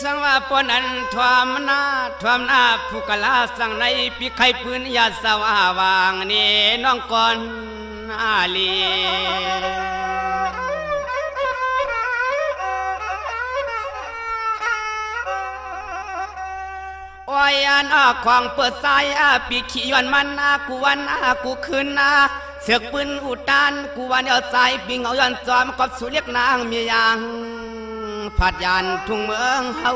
สังว่าปนันทวามนาผู้กลาสังในปีไข่ปืนยาสว่าวางนี่น้องก่อนอาลีวายันของเปิดสายปีขี้ย้อนมันกูวันกูคืนเสือกปืนอุดตันกูวันเอาสายปิงเอาย้อนจอมกับสุเรียกนางเมียยังผัดยานทุ่งเมืองเฮา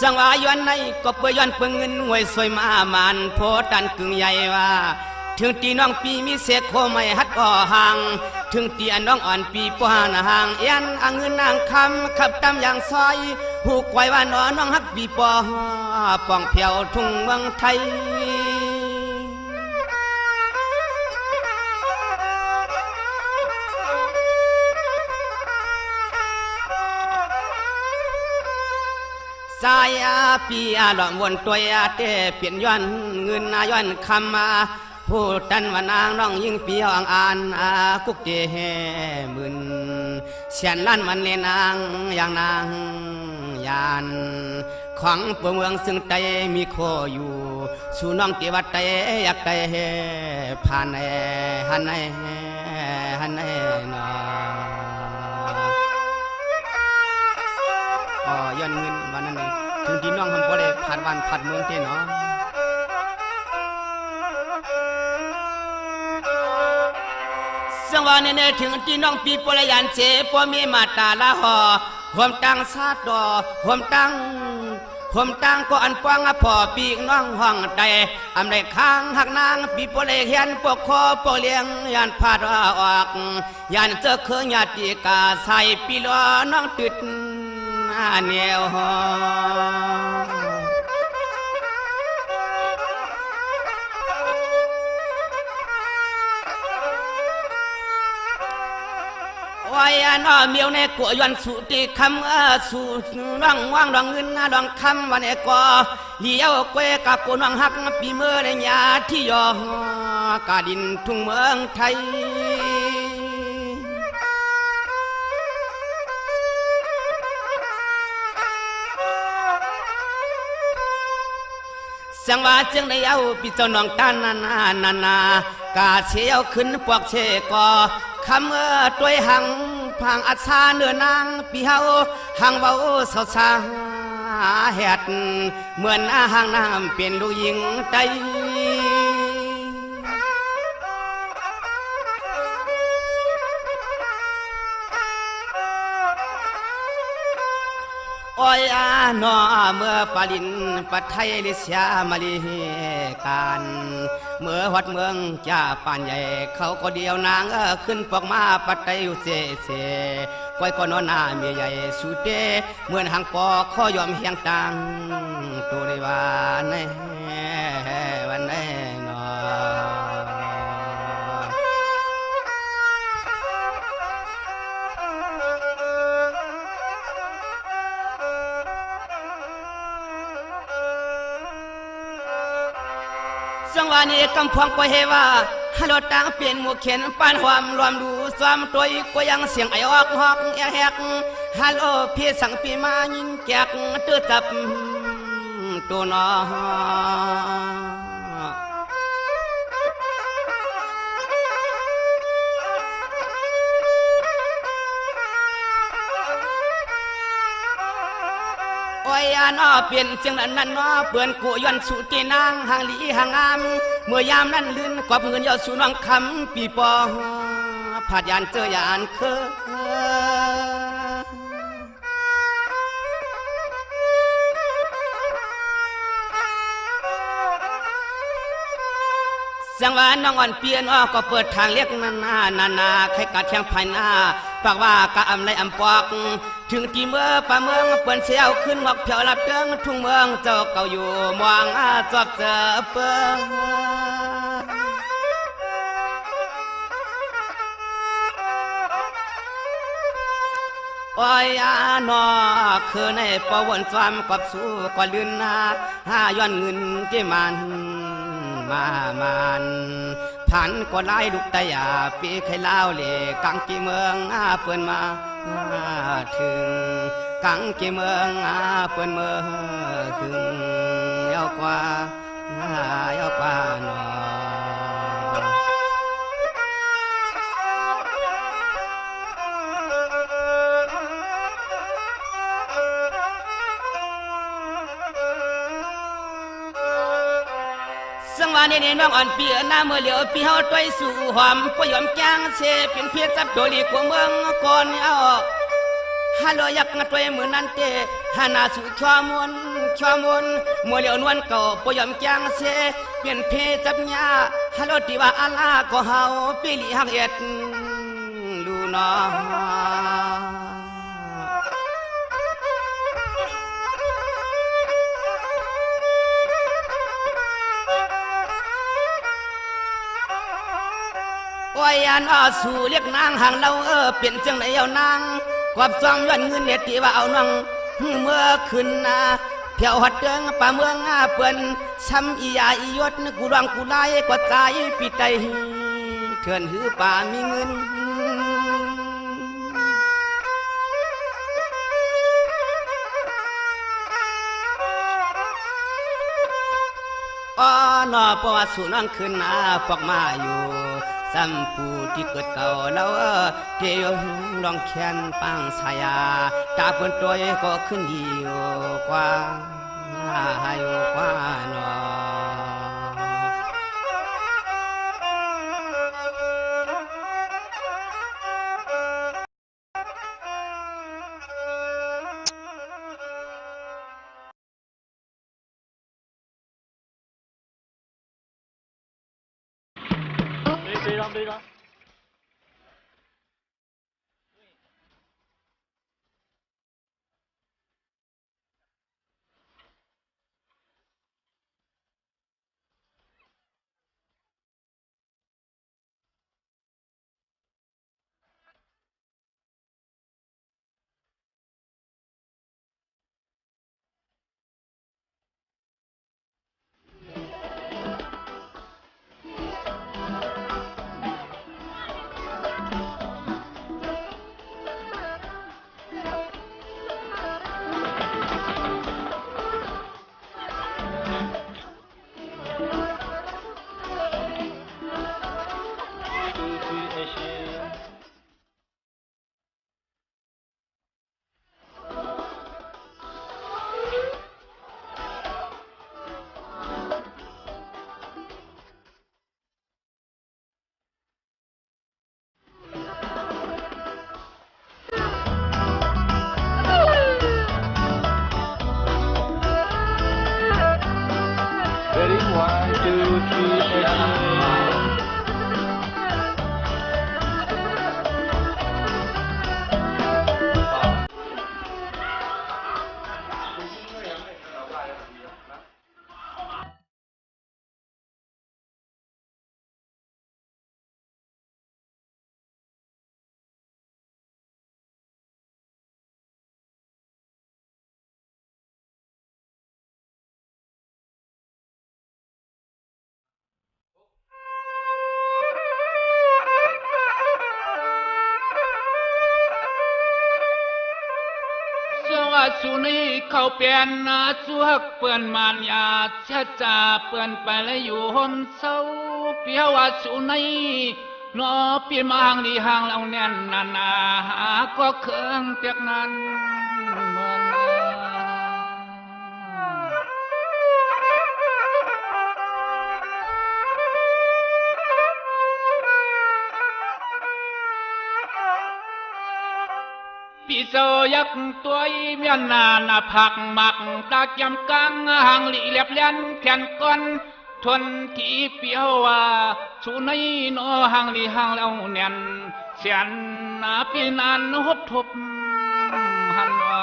สังวาย้อนในก็เปื่อยย้อนเปื่อเงินหวยสวยมามันโพดันกึ่งใหญ่ว่าถึงตีน้องปีมีเศษโคไม่ฮัดก่อห่างถึงตีอันน้องอ่อนปีป้านห่างเอ็นอังเงินนางคำขับตามอย่างซอยหูกไว้ว่าน้องฮักปีปอป่องเพียวทุ่งเมืองไทยสายปีหลอมวนตัวเตเปลี่ยนย้อนเงินย้อนคำพูดดันว่านางน้องยิ่งปีอ่างอ่านกุกเจมึนเสียนล้านมันเลนางอย่างนางยานของเมืองซึ่งใจมีโคอยู่สู่น้องเกวัดใจอยากใจผ่านฮันนาย้อนเงินวันนั้นถึงที่น้องทำบ่ได้ผ่านวันผ่านเมืองเต้เนาะสังวาเนถึงที่น้องปีปลยันเสปมีมาตาละหอห่มตังซาดดอห่มตังก็อันปองพ่อปีกน้องห้องใดอำในข้างหักนางปีปลเฮียนปกคอปเลียงยันพาดออกยันเจอเคยญาติกาใส่ปีล้อน้องติดแนวหอวายน้อเมียวในกัวย้อนสุติคำสู่ร่างว่างดองเงินดองคำวันเอกอเลี้ยวเกวกับกูน้องหักปีเมื่อในยาที่ยอกาดินทุ่งเมืองไทยสังวาจึงได้เอาปีเจ้าน้องตานากาเชียวขึ้นปวกเชกอคำตัวหังพังอัศาเนื้อนางปีเฮาหังเบาสาวแหดเหมือนหางน้ำเป็นลูกหญิงใจโอ้ยนอเมื่อปาลินปัทไทยลิเสียมาลีการเมื่อวัดเมืองจ่าป่านใหญ่เขาก็เดียวนางขึ้นปอกมาปัทไทยเสก้อยก็นอนหน้าเมียใหญ่สุดเดเหมือนหางปอข้อยอมเฮียงตังตัวได้ว่าแน่วันแน่นอสังวานีกำพวงก็เฮว่าฮัลโหลต่างเปลี่ยนหมวกเข็นปานความรวมดูซ้อมตัวก็ยังเสียงไอออกหอกแหกฮัลโหลพี่สังปีมายิงแจกตื้อจับตัวนอโอ้ยนอเปลี่ยนเสียงนั้นนอเปื่อนกูย้อนสู่ตีนางห่างลีห่างงามเมื่อยามนั้นลื่นกอบเงินยอดสู่น้องคำปีปอผาดยานเจอยานเคสังวานน้องอ่อนเปียนก็เปิดทางเรียกนาใครกัดแทงภายหน้าปากว่ากะอำไรอำปอกถึงที่เมื่อป่าเมืองเปิ่นเสียวขึ้นหมอกเพียวรับเติงทุ่งเมืองเจ้าเก่าอยู่มองจอบเจอเปิ้โอ้ยนอคือในประวันความกับสู้ก็ลื่นหาย้อนเงินที่มัน มามันพันก็ไล่ลูกตายาปีไข่เล่าเล่กังกีเมืองเปิ้นมาถึงกังกีเมืองเปิ้นเมืองถึงยาวกว่ายาวกว่าหนอสังวานี่น้องอ่อนเปียหน้าเมื่อเหลียวปีเฮาต้วยสู่หอมก็ยอมจางเสเป็นเพียจับโดลีกว่าเมืองก่อนเอาฮัลโหลยักงัดไว้มือนั้นเตหานาสู่ชอมวนเมื่อเหลียวนวลเก่าก็ยอมจางเสเป็นเพจับญาฮัลโหลที่ว่าอาลาก็เฮาปีลีหักเอ็ดดูน้อว่ายันสู่เรียกนางห่างเราเปลี่ยนจังไหนเอานางกวบจองย้อนเงินเนตีว่าเอานังเมื่อขึ้นเพียวหัดเดิงป่าเมืองเปิ้นช้ำอียาอียศกูรังกูไล่กว่าใจปีไตเถื่อนหือป่ามีเงินนอปว่าสู่นั่งขึ้นปอกมาอยู่สัมปูที่เกิดเก่าแล้วเที่ยวลองแขนปังสายาตาเปิ้นตัวก็ขึ้นดีกว่าอยู่กว่าหนอ对了。สุนีเขาเปลี่ยนสวกเปื่อนมานยาเชจ่าเปื่อนไปแล้วอยู่ห่มเศร้าเปียวว่าสุนีนอปีนมาหางดีหางเราแน่นนาหาก็เครื่องเปียกนั้นเหมือนปีโซยักตัวเมียนนาผักหมักตากยำกังหางหลีเล็บเลียนแขนก้นทนที่เปียวว่าสุนัยโนหางหลีหางเราเนียนเสียนปีนันหบทบหันว่า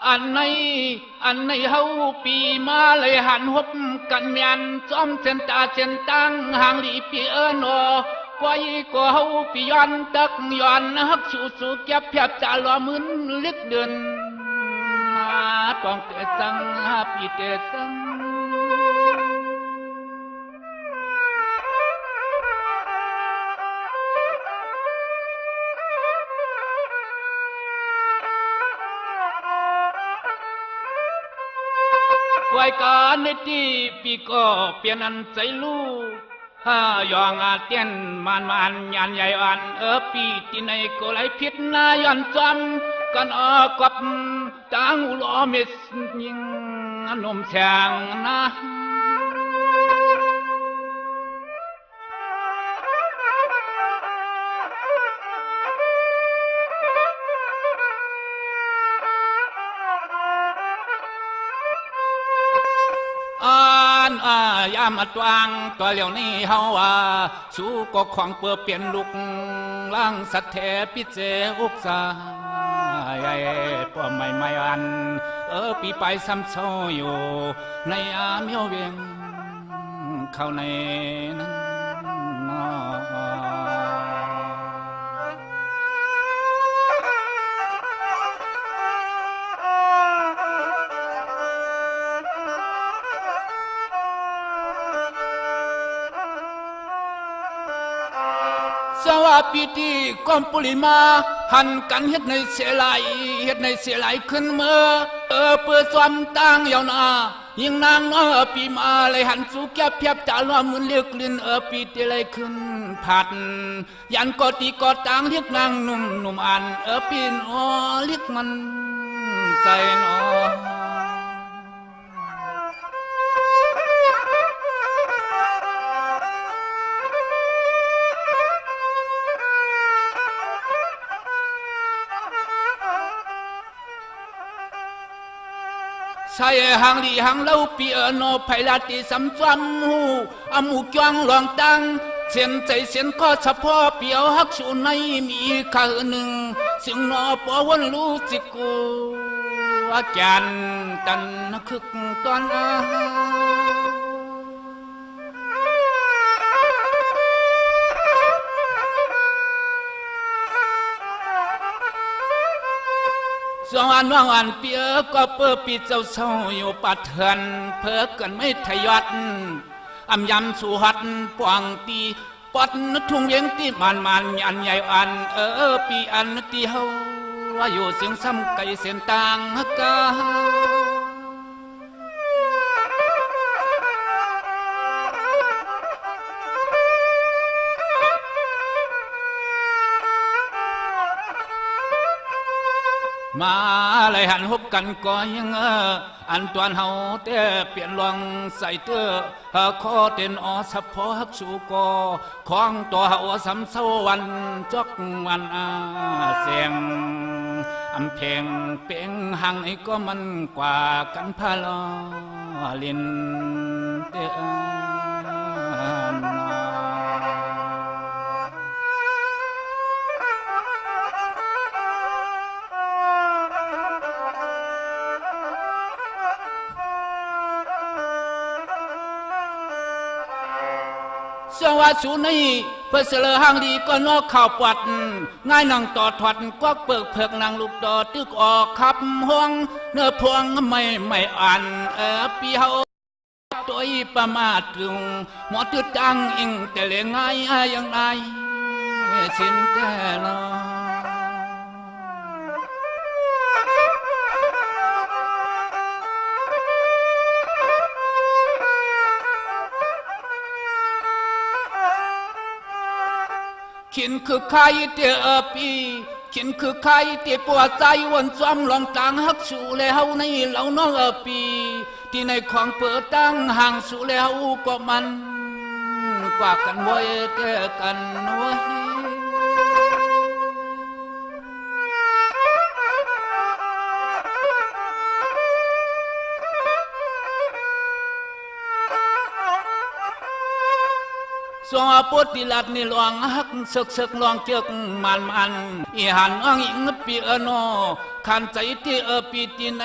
อ อันในเฮาปีมาเลยหันหบกันเมียนจอมเส้นตาเส้นตังห่างหลีปีนอปล่อยก็เฮาปีย้อนตักย้อนฮักสู้เก็บเพียบจะล้อมึนลึกเดินต้องเตะสังปีเตะสังไว้การในที่ปีก็เปลี่ยนอันใจลู่ยองอาเตียนมันยันใหญ่อันปีที่ในก็ไหลพิษนายันจำกันกับจางอุลอเมสยิงนมแสงนะยามตวางตัวเหลียวนี้เฮาว่าสู้ก็ของเปื่อเปลี่ยนลุกล่างสัตแทปิเจอุกษาใหญ่ป้อไม่อันปีไปซ้ำโซอยู่ในอาเมียวเวียงเข้าในนั้นสวัสดีที่กอมปุริมาหันกันเฮ็ดในเสียไหลขึ้นเมื่อเปิดซ้อมตั้งยาวนายิ่งนางปีมาเลยหันสู่แก้เพียบจ่าล้อมือเลือกลิ้นปีที่ไหลขึ้นผัดยันกอตีกอตังเรียกนางหนุ่มอันปีนเรียกมันใจใช่หังลีหังเล่าปีโนไพลาติสัมจำหูอามูกวงหลวงตังเสียนใจเสียนข้อเฉพาะเปียวฮักชูในมีข้าหนึ่งเสียงนอปอวันรู้จิกูอาจารย์ตันคึกตอนสองอันเปียก็เปิดปีเจ้าเศร้าอยู่ปัดเถือนเพิกกันไม่ทยอดอำยำสู่หัดปวงตีปอดทุ่งเวียงตีมันยันใหญ่อันปีอันตีเฮาว่าอยู่เสียงซ้ำไก่เสียงต่างกามาเลยหันหบกันก็ยังอันตวนเฮาเตเปลี่ยนลวงใส่เตขอเต้นสะพอฮักชูกอของตัวเฮาสำเสวันจอกวันเสียงอำเพลงเป่งหังไอ้ก็มันกว่ากันพาลอลินเตสวัสดีนี่เพื่อเสลอหางดีก็นอกข่าวปัดง่ายนั่งต่อถอดกวักเปิกเพิกนางลูกดอตึกออกขับห่วงเนื้อพวงไม่อ่านปีเฮาตัวประมาทถึงหมอตึกจังอิงแต่เลี้ยงง่ายยังไงสิ้นแต่ละขินคือใครเตอปีขินคือใครเตปวดใจวันจอมลองต่างฮักสู่แล้วในเหล่าน้องปีที่ในของเปิดตั้งห่างสู่แล้วก็มันกว่ากันไว้เตกันไว้ ส สวปุติลัดนี่ลวงหักศึกลวงเจือกมันอีหันอังอิงปีโนขันใจที่ปีที่ใน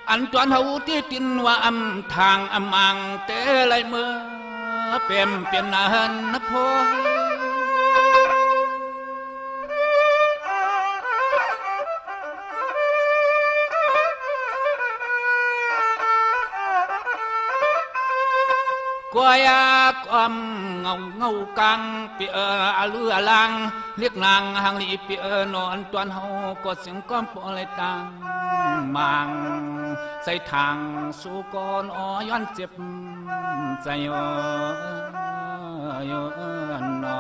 อันจวนเฮาที่ตินว่าอำทางอำมังเตไลเมื่อเปี่ยมนาหันนพกวยความเงากังเปีเลือลังเรียกนางหางลีเปีนอนตวนเฮาก็เสียงก้อมปอเลยตังมังใส่ทางสู่ก่อนอ้อย้อนเจ็บใจอ้อนอ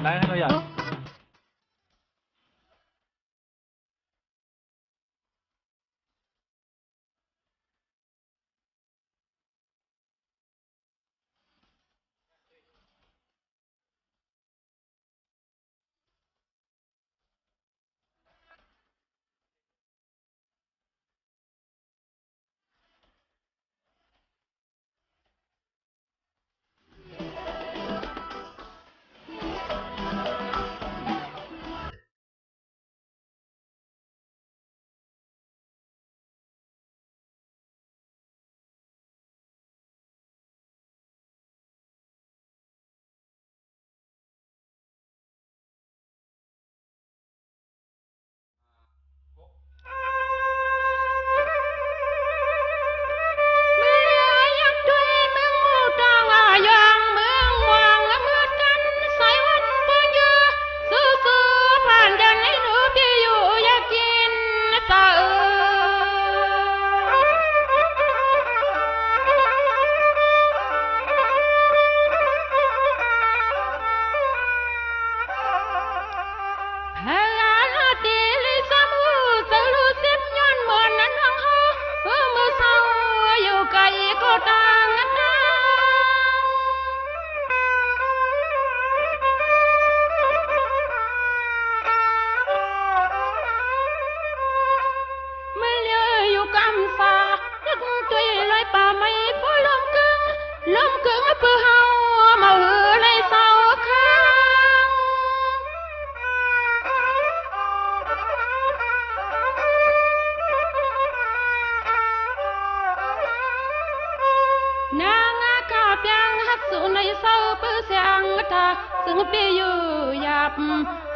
来那个呀。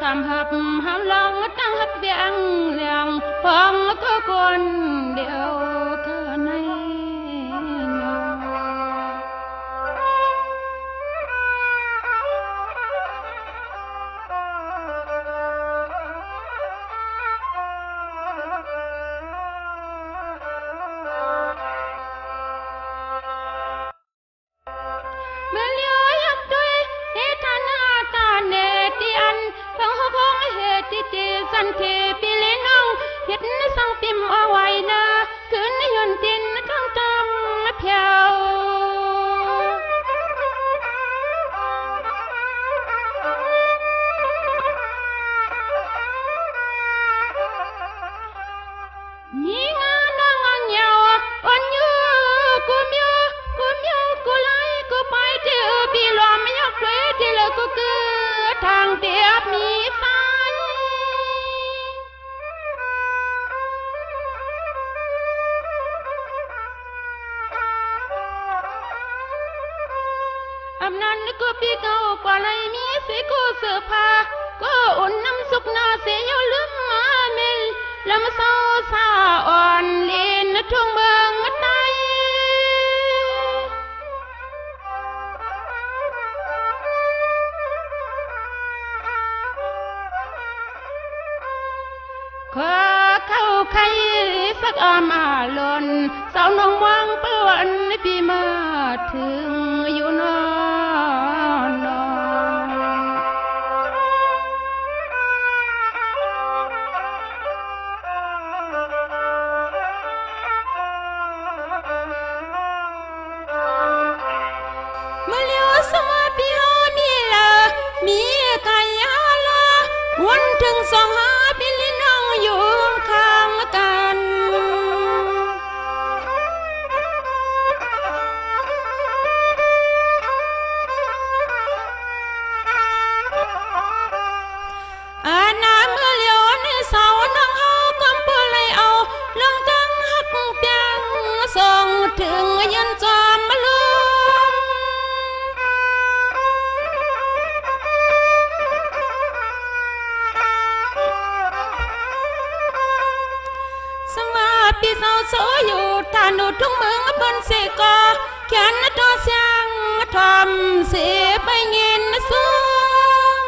cam hợp hàm long tăng hấp biang liang phong cơ con điệu cơ nàyสันเทปิเลน้องเฮ็ดสังปิมเอาไว้นะคืนยนตินข้างจำเพียก็ปีเก่ากว่าไรมีสิกูเสื้อผ้าก็อุ่นน้ำสุกนาเสียลืมมาเมลลำเศร้าสาอ่อนเลียนทุ่งเมืองไตขอเข้าใครสักอามาลนสาวน้องวังเปื้อนปีมาถึงอยู่นอ แขนตัวเสียงทอมเสียไปเงินสูง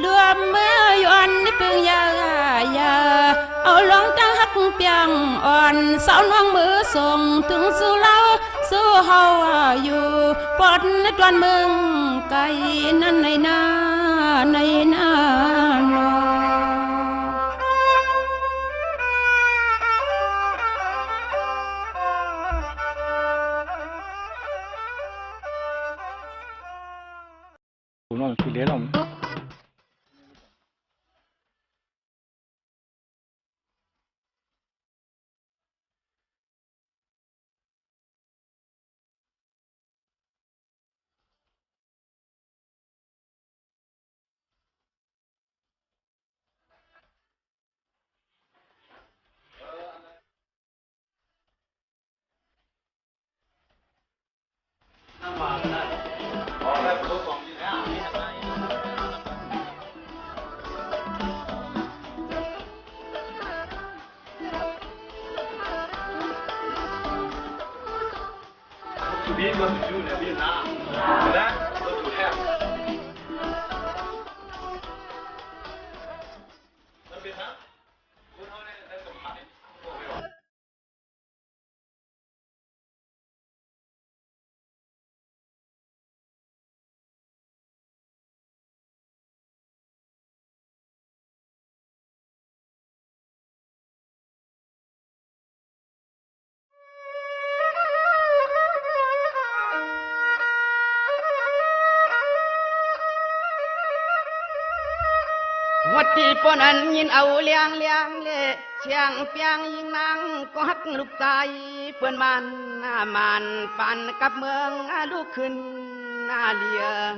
รวมเมื่อย้อนเปื่งยาเอาลงตั้งหักเปียงอ่อนสาวน้องมือส่งถึงสู่เราสู่เฮาอยู่ปอดในตอนเมืองไกลนั้นในนาลอคุณน้องคือเลี้ยงเราวัดที่ปนันยินเอาเลี้ยงเชียงเปียงยิงนางก็ฮักลูกตายเพื่อนมันปันกับเมืองลูกขึ้นเลียง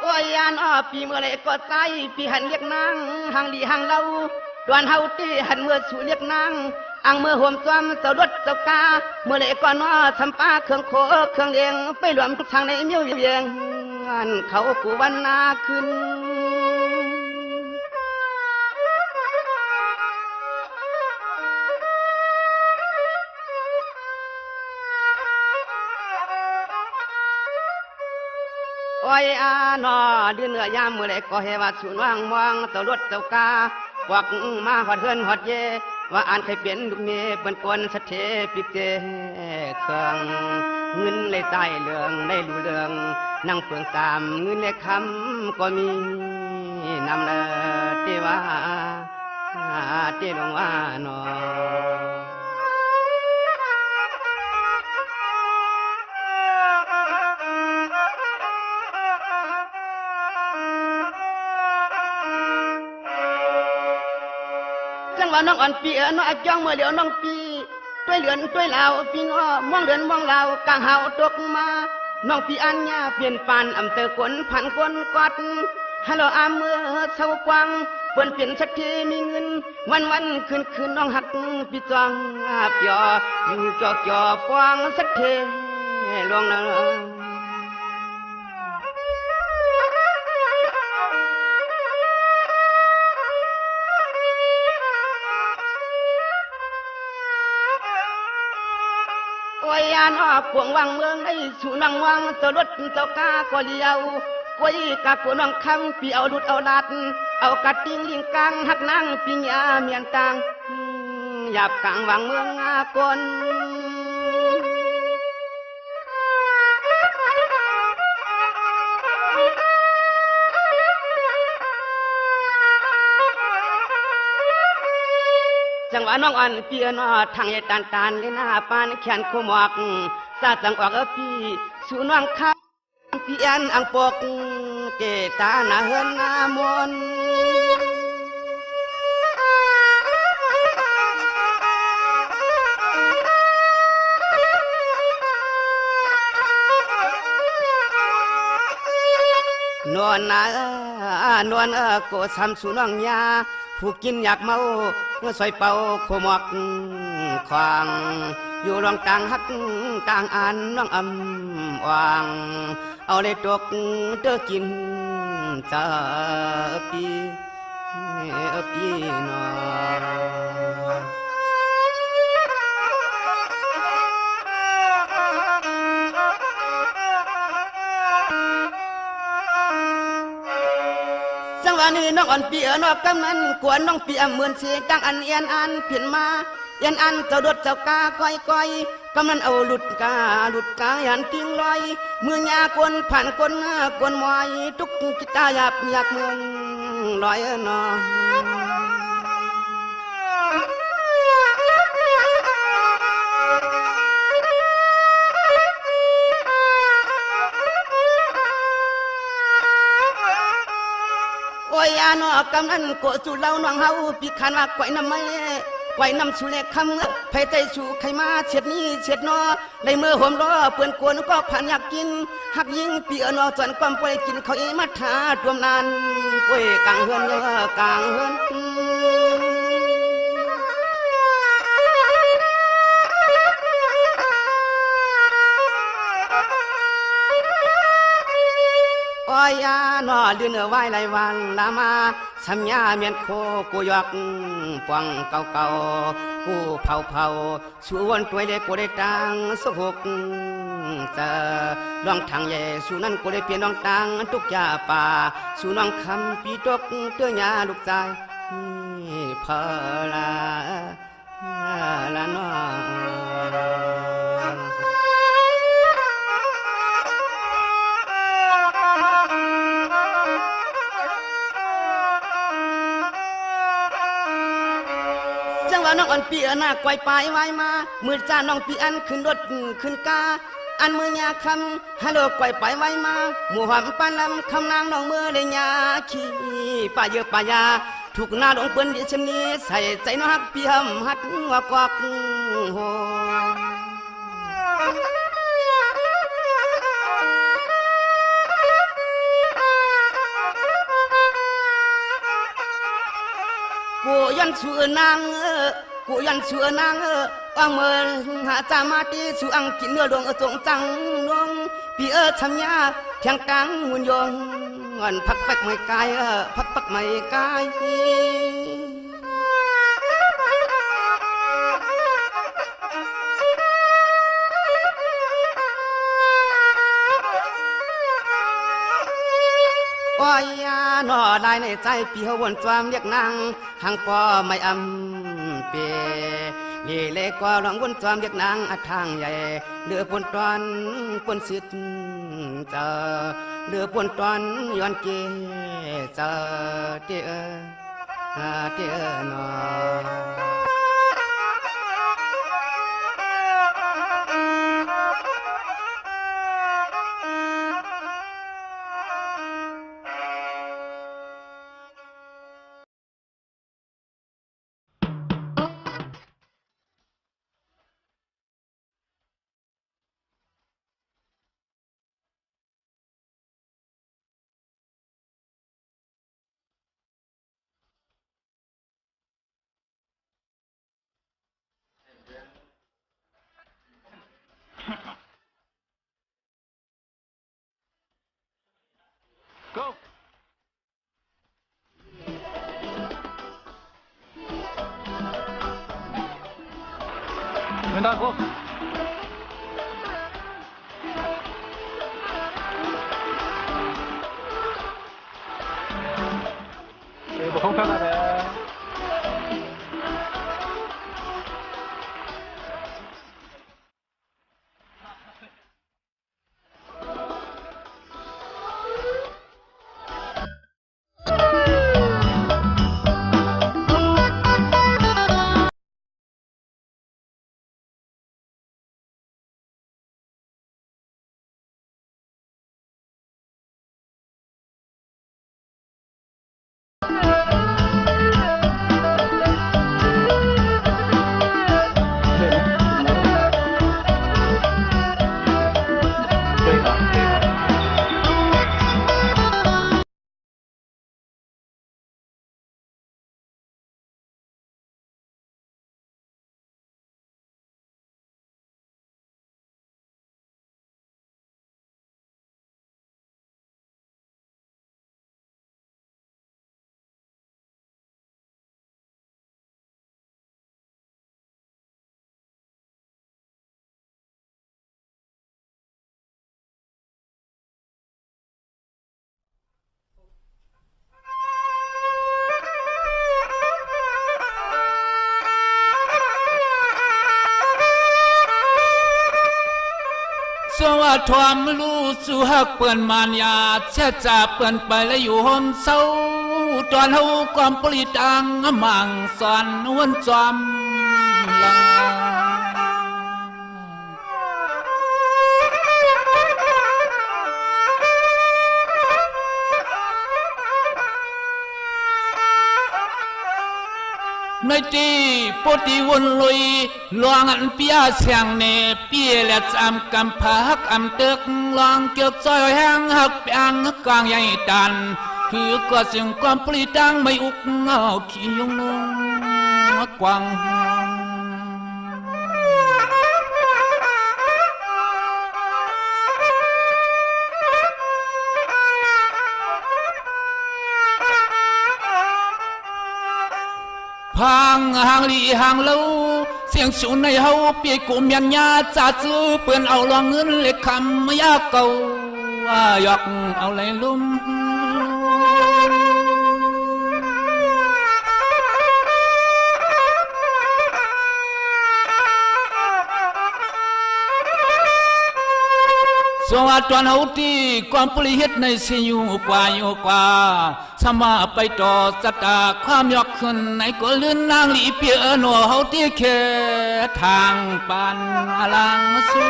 โอ้ยยานปีเมื่อไรก็ใจปีหันเรียกนางหางลีหางเล่าดวนเฮาตีหันเมื่อสู่เรียกนางอังเมื่อห่วมจอมเจ้ารถเจ้ากาเมื่อไรก็นอทำป้าเครื่องโคเครื่องเลี้ยงไปรวมทุกทางในเมียวเวียงเขากูวันนาขึ้นโอ้ยนอเดือนเนื้อยามเมื่อไรก็เฮว่าสูนว่างมองเจ้ารถเจ้ากาวักมาหอดเฮือนหอดเยว่าอ่านใครเปลี่ยนลูกเมียเป็นกวนสะเทปิเจเครื่องเงินเลยใต้เรื่องได้รู้เรื่องนั่งเปลืองตามเงินเลยคำก็มีนำเลยที่ว่าที่ลงว่านอน้องอ่อนปีน้องอักย่องเมื่อเหลียวน้องปีด้วยเหลือนด้วยลาวปีน้องมองเหลือนมองลาวกลางเฮาตกมาน้องปีอันยาเปลี่ยนปานอำเตอกวนพันกวนกอดฮัลโหลอาเมื่อเศร้ากวางเปลี่ยนเปลี่ยนสักทีมีเงินวันคืนน้องหักปีจองเปียอยู่จ่อฟางสักทีลวงนาโอ้ยยานพวงวังเมืองได้สู่นังวังเจ้ารถเจ้ากาก็เลี้ยวกวยกากน้องคำปีเอาดุดเอาลัดเอากัดติ้งลิงกังหักนางปีญาเมียนตังหยาบกลางวังเมืองกนจังหวะน้องอ่อนเปียนทางยตานเลยหน้าปานแขนขมอกซาจังออกปีสู่น้องคำเปียนอังปกเกตาหน้าเฮือนหน้ามนนอนนา นวลโกซ้ำสู่น้องยาผู้กินอยากเมาซอยเป่าโคหมอกขวางอยู่รองกลางฮักกลางอันน้องอำวางเอาเลยตกเด้อกินจะปีนอจังหวะนี้น้องอ่อนเปียนอกกำนั้นกวนน้องเปียเหมือนเสียงดังอันเอียนอันเพียนมาเอียนอันเจ้าดดเจ้ากาก้อยกำนั้นเอาหลุดกายันทิ้งลอยมือยากวนผ่านกวนมอยทุกกิตาหยาบเมืองลอยนอโอ้ยอานอกกำนั้นโกสู่เล่าน้องเฮาปีขันว่าไก่น้ำไม่ไก่น้ำสู่เล็กคำไผ่ใจสู่ไข่มาเฉียดนี้เฉียดนอในมือห่มล้อเปื่อนกวนก็ผ่านอยากกินหักยิงปีนอจนความป่วยกินเขาเอมาทาดวมนานป่วยกลางเฮือนกลางเฮือนโอ้ยนอเดือนไว้ไรวันลามาสัญญาเมียนโคกูยอกปวงเก่ากูเผาสู่วันตัวเล็กกูได้ตังสุกจะลองทางใหญ่สู่นั้นกูได้เปลี่ยนลองตังทุกยาป่าสู่น้องคำปีตกเตื้อยาลูกใจพอละน้อว่าน้องอ่อนปีหน้าไกวปลายไว้มามือจ้าน้องปีอันขึ้นรถขึ้นกาอันมือยาคำฮัลโหลไกวปลายไว้มาหมู่หอมปานลำคำนางน้องมือเลยยาขี้ป่าเยอะป่ายาถูกหน้าหลงเปิ้นดิฉันนี้ใส่ใจน้องฮักปีหำฮัดหัวกอกโหกูยันเสือนางอังเมื่อหาจามาตีสู่อังกินเนื้อดวงจงจังดวงปีทำยาเทียงกลางมุนยงเงินพักปักไม่กายพักไม่กายโอ้ยนอได้ในใจปีหัววนจวมเรียกนางหังปอไม่อำเปนี่เล็กก็ร้องวนจวมเรียกนางอัดทางใหญ่เลือปนตอนปนสิทธิ์เจอเลือปนตอนย้อนเกเจอเตอนอGo. Lên đó, go. Để bộ không theo là để ว่าทวามรู้สู่ฮักเปิ้นมานยาเสียจ่าเปิ้นไปแล้วอยู่ห่มเศร้าตอนเฮาความปริตังมังสอนวนจอมลังในที่ปฏิวนลุยลวงอันเปียเสียงเนเปียและจำกำพักอำเตึกลองเกี่ยวซอยแห้งหักเปียงกลางใหญ่ตันคือก็เสียงความปริตังไม่อุกเงาขี้ยงลงกวางพังหางลีหางเล่าเสียงสูในเฮาเปียกุมยันยาจ่าซื้อเปื่อนเอาลองเงินเล็กคำยาเก่าว่าหยอกเอาไหลลุ่มสวัสดิ์ตอนเฮาที่ความปริหิตในสิอยู่กว่าสมาไปต่อสตาความยกขึ้นในก็ลื่นนางลีเปียหนัวเฮาที่แค่ทางปานอลังสู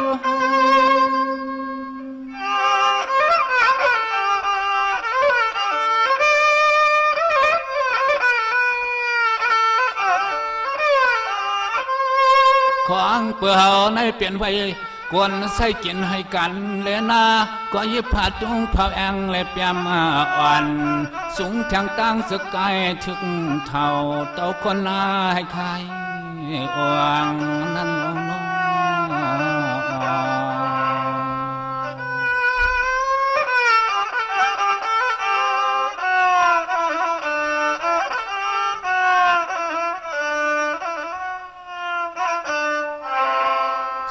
ของเปื่อเฮาในเปลี่ยนไว้กวนใส่กินให้กันเลนาก็ยิบผาตุงผาแองและเปียมอ่อนสูงทางตั้งสกายถึงเท่าเต่าคนนาให้ใครอ่วงนั้น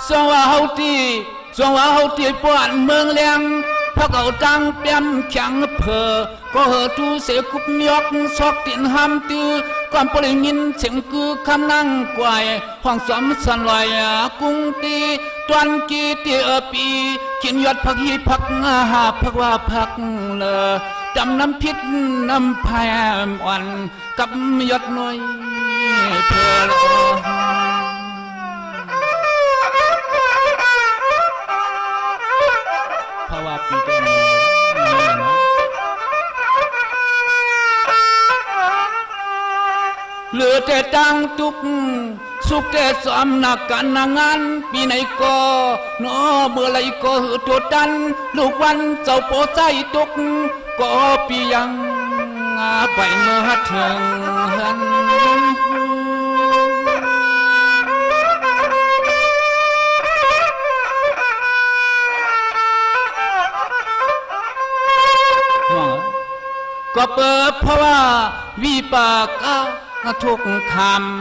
สว่าเฮาตีปวนเมืองเลียงพระเก่าจังเปียมแข็งเพอก็เหอทูเสกุบยกซอกตินห้ามตือก่อนปริงินเสียงคือคำนั่งกวายห้องสมสันลอยกุ้งตีตวนกีตีปีกินยอดผักฮีผักหาผักว่าผักเลอจำน้ำพิษน้ำพายอ่อนกับยอดน้อยเพลปีเต็มเหลือแต่ตังตุกสุขแต่สมนักการงานปีไหนก็นอเมื่อไรก็หือตัวดันลูกวันเจ้าโปใจตุกก็ปียังไปเมื่อถึงหันก็เปิดเพราะว่าวิปากทุกค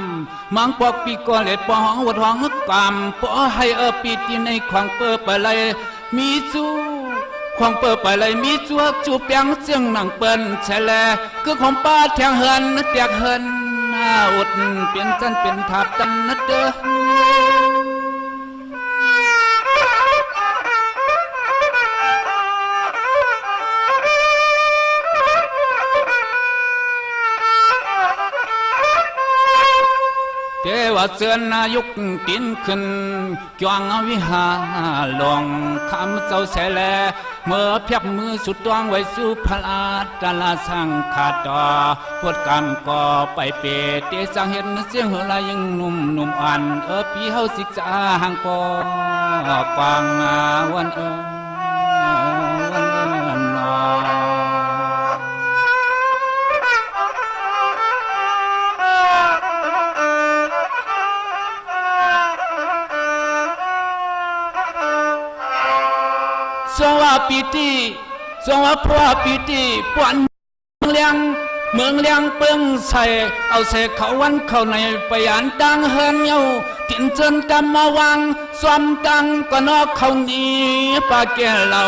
ำมังปอกปีก่อนเล็ดปองวัดห้องกำปอให้ปีที่ในของเปิดไปเลยมีจูของเปิดไปเลยมีจูจูเปียงเสียงหนังเปิ้นใช่แลคือของป้าแทงเฮินเตียกเฮินอุดเปลี่ยนจันเป็นทับจันนัดเด้อเทวเสือนนายุกกินขึ้นจวงวิหารลงคำเจ้าแสแลเมื่อเพียบมือสุดตวงไว้สู่พระอาตลาสังขาดต่อพดกรรมก่อไปเปเตสังเห็นเสียงหัวลายยังหนุ่มอ่อนปีเฮาศึกษาห่างปอกวางวันสว่าปีติสว่าพระปีติปวนเลี้ยงเมืองเลี้ยงเปิ้งใส่เอาใส่เขาวันเข้าในปยานตังเฮินเยาตินเจินกำมาวางสวมตังก็นอกเขานี้ปาแก่เรา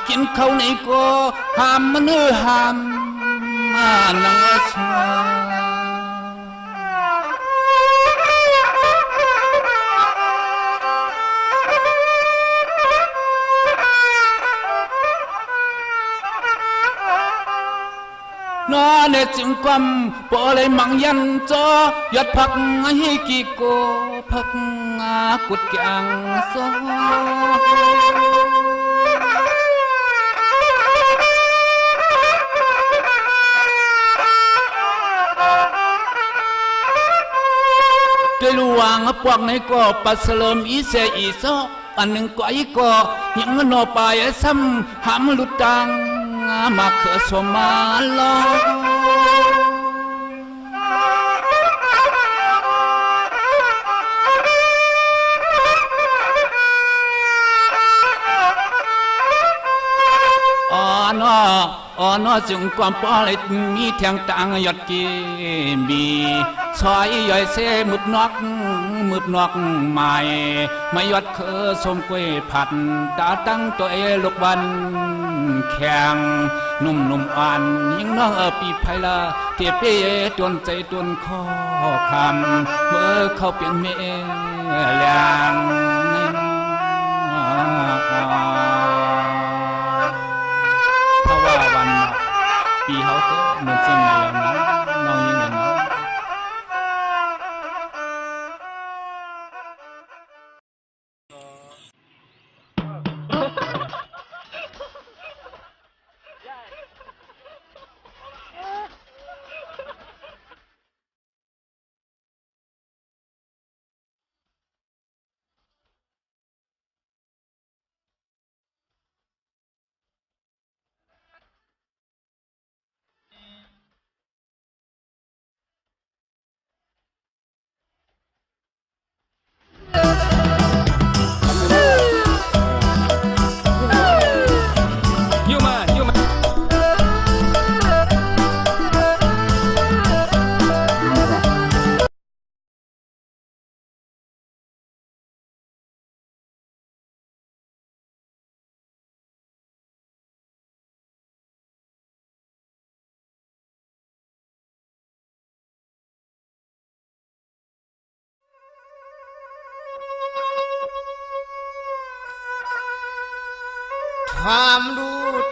กินเขาในก็ห้ามมันห้ามนังสว จึงความปอเลยมังยันจอยอดผักให้กี่โกผักกุดแกงซอด้วยลวงปวกในก็ปัสลมอีเสอีซออันหนึ่งก็อีก็ยังนอปายซ้ำหามลุดตังมาเขอสมาลออ๋อนอจึงความปอเลยมีแทงต่างยอดกีบีซอยย่อยเสมุดนอกใหม่ไม่ยอดเคอสมกวยผัดตาตั้งตัวลูกบันแข็งนุ่มอ่อนยิ่งน้องปีไพละเทียบเปจนใจจนคอคำเมื่อเขาเปลี่ยนเมแรงปีเขาก็เหมือนเส้นอะไรนะน้องยิ่งเลยนะ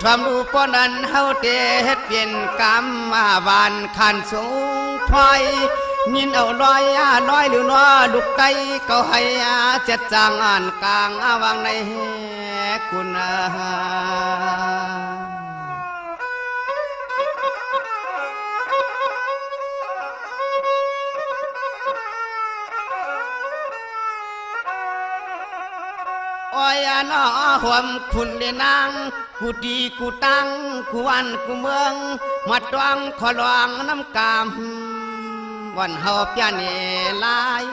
ความรู้ป้อนั้นเฮาเตเฮ็ดเปลี่ยนกรรมมาบานขันสูงพลอยยินเอาลอยหรือน้อลูกไก่ก็ให้เจ็ดจางอ่านกลางวางในกุณาอ้อยน้อหวมคุณเดนางกูดีกูตั้งกูวันกูเมืองมาตวงขอลวงน้ำกามวันเฮาเปียเนลาย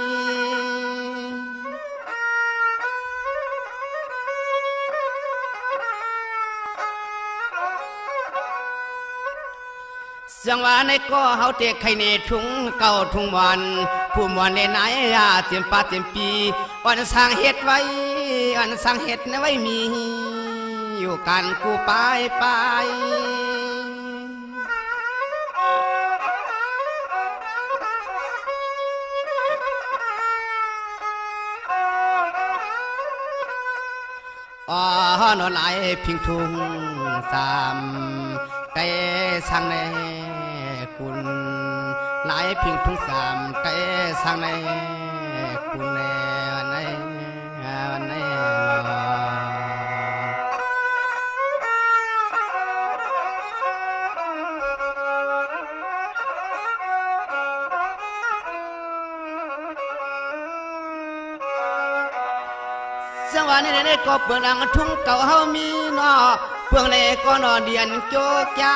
สังวาในก็เฮาเตะไข่เนทุ่งเก่าทุ่งวันผู้มวนในไหนเต็มป่าเต็มปีวันสร้างเฮ็ดไว้อันสังเห็ดไว้มีอยู่กันกูไปอ๋อนอนไหลพิงทุ่งสามไก่สังในกุลไหลพิงทุ่งสามไก่สังในกุลสังวานี่ก็เปลืองดังทุ่งเก่าเฮามีนอเปลืองเลยก็นอเดียนโจกยา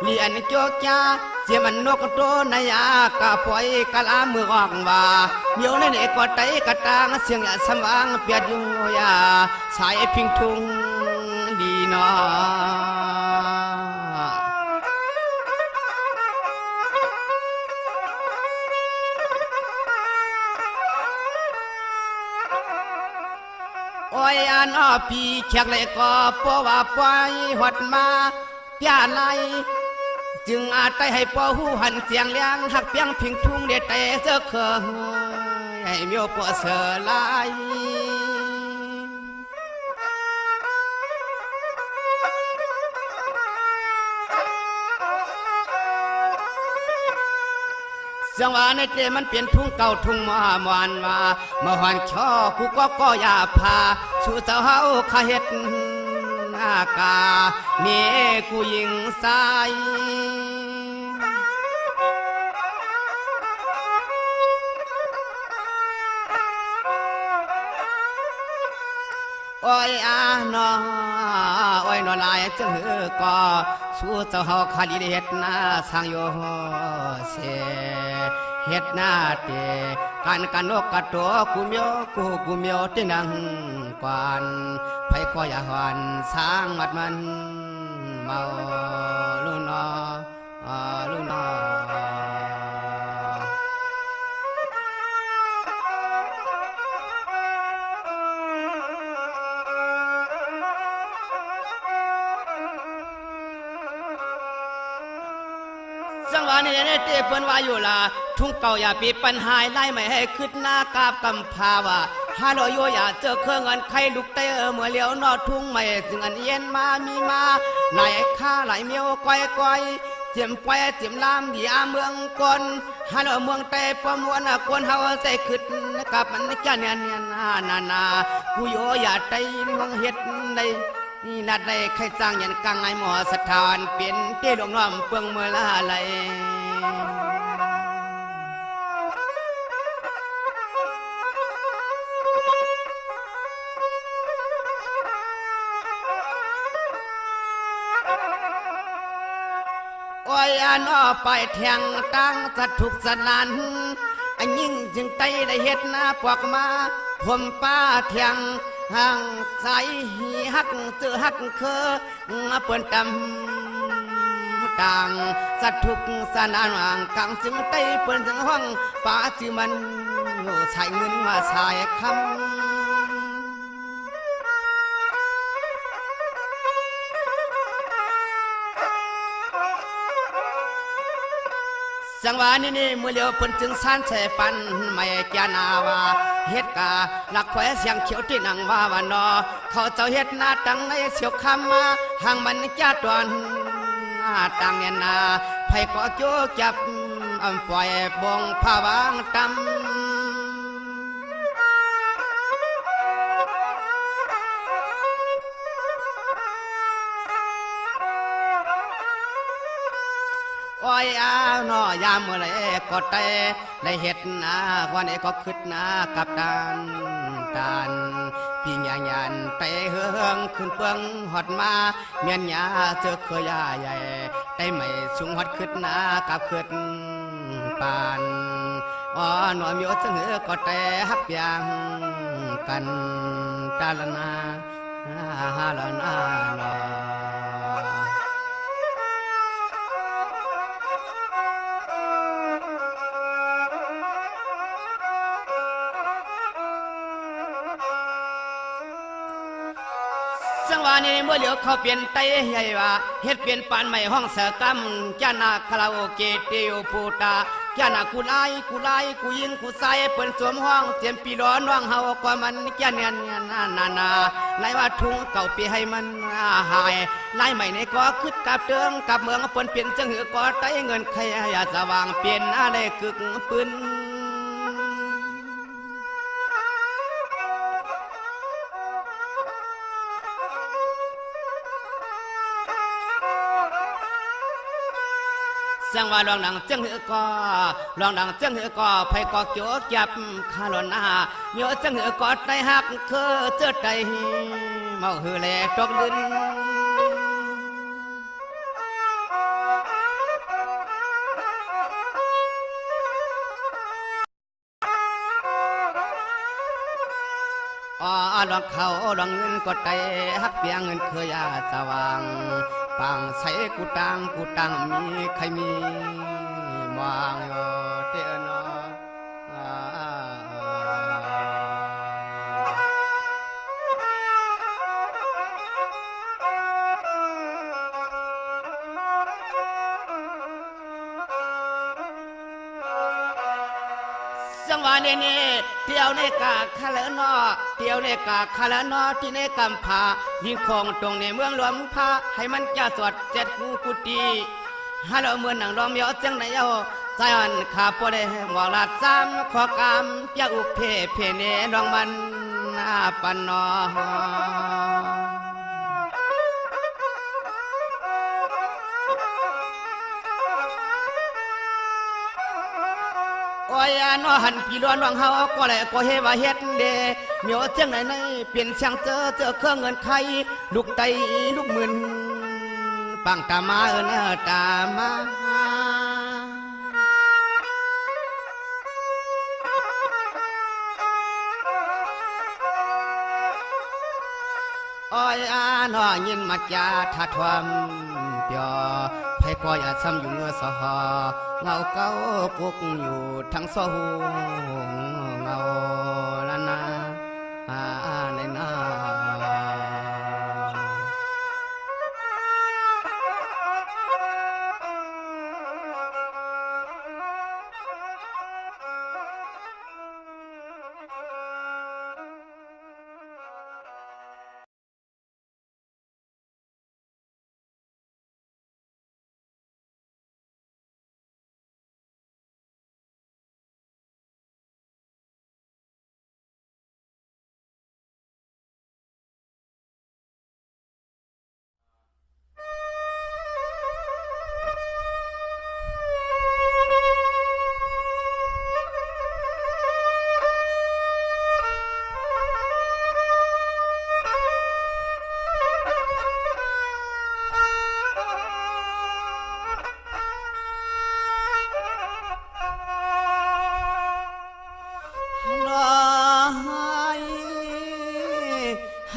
เลียนโจกยาเสียมันนกโตนายากะปล่อยกะลามือออกว่าเมียวนี่ก็ไตกะตางเสียงสว่างเปียดอยู่ยาสายพิงทุ่งดีนอโอ้ยอันปีแขกเลยก็ปว่าปล่อยหดมาเปียไหลจึงอาจไปให้ปอหูหันเสียงเลี้ยงหักเปียงพิงทุ่งเด็ดแต่เสือเคยให้เมียวปอเสือไหล จังหวะในเตมันเปลี่ยนทุ่งเก่าทุ่งมามวนว่ามาหอนช่อกูก็อย่าพาสู่เจ้าเฮาขาเฮ็ดอากาเมีกูยิงใส่โอ้ยอาหนอโอ้ยหนอลายจังหือก็สู้เจ้าเฮาขาดีเฮ็ดนาสร้างโยเสเฮ็ดนาเตกันนกกะโตกูเมียวกูเมียวที่นั่งกวนไผก็อย่าหอนสร้างมัดมันเมาลูนอลูนอจังหวะนี้เนี่ยเตเปิ้นว่าอยู่ล่ะทุ่งเก่าอย่าปีปัญหาไล่ไม่ให้ขึ้นหน้ากาบกำพาว่าฮาโลโยอย่าเจอเครื่องเงินใครลุกเตอเมื่อเลี้ยวนอทุ่งไม่ถึงอันเย็นมามีมาไหลข้าไหลเมียวก้อยเจียมไปเจียมลามดีอาเมืองกอนฮาโลเมืองเตประมวลกวนเฮาใจขึ้นกับมันจะเนี่ยนากูโยอย่าใจเมืองเฮ็ดในนี่นัดได้ใครจ้างยันกังไอหมอสถานเปลี่ยนเตี้ยลงน้อมเปลืองเมื่อละไหลโอ้ยอันอ้อไปแทงตั้งสะทุกสนันอันยิ่งจึงไตได้เฮ็ดนาปอกมาผมป้าแทงห่างใสหีหักเจอหักเคอเปิ้นตำต่างสัตว์ทุกสนานห่างกังจึงไตเปิ้นจึงห้องป้าจือมันใช้เงินมาใช้คำจังหวะนี้เมื่อเลี้ยวเพิ่นจึงสั้นใส่ปันไม่แกนาวาเฮ็ดกาหลักแขวเสียงเขียวที่นั่งว่าวันนอเขาเจ้าเฮ็ดหน้าตังในเสียวคำมาห่างมันจ้าตอนหน้าตังเนี่ยนาไผก็โจจับปล่อยบงผาวางตำโอ้ยอาหนอยามเมื่อไรก็เตะได้เห็ดนาวันนี้ก็ขึ้นนากับดานพี่ยายันเตะเฮืองขึ้นเปืองหอดมาเมียนยาเจอเคยยาใหญ่ได้ไม่สูงหอดขึ้นนากับขึ้นปานอ๋อหนอมีโอจังเหือก็เตะฮักยังกันตาละนาฮาละนาลอจังหวะนี้เมื่อเหลียวเขาเปลี่ยนไตใหญ่ว่าเฮ็ดเปลี่ยนปานใหม่ห้องเสกำจานาคาราโอเกะเตียวปูตาจานากูไล่กูยิงกูใส่เปิ้นสวมห้องเจียมปีร้อนว่างเฮาก็มันจาเนี่ยนาไล่ว่าทุ่งเก่าปีให้มันหายไล่ใหม่ในก็คึดกับเติงกับเมืองเปิ้นเปลี่ยนจังหือก็ไตเงินใครอย่าสว่างเปลี่ยนอะไรกึกปืนจังว่าลองดังจังหือก็ลองดังจังหือก็ไผก็โจกจับคาลอนนาเยอะจังหือก็ได้หักคือเจอใจเมาหือแลตกลิ้นลองเขาลองเงินก็ได้หักเปียงเงินเคยอาสว่างปังใส่กูตังมีใครมีมางโยเตนอจังหวะนี้เที่ยวในกาคาเลนอเที่ยวในกาคาเลนอที่ในกำพายิงคงตรงในเมืองหลวงพาให้มันจะสวดเจ็ดกูกุฏิฮัลโหลเมืองหนังรอมยอจังไหนเอา ใจอ่อนขาปวดหมอกลาดซ้ำขอกามเปียอุเพเพเนดองมันปันนอโอ้ยนอหันพี่ล้วนวังเฮาก็แหละก็เฮว่าเฮ็ดเดเหมียวเจียงไหนในเปลี่ยนเสียงเจอเครื่องเงินไขลูกไตลูกหมื่นปังตามาตามาอ้อยนอยินมัดยาทัดทวมเปียไผก็อย่าซ้ำอยู่เงือสหเงาเก้ากุกอยู่ทั้งสหูเงาละนาในนา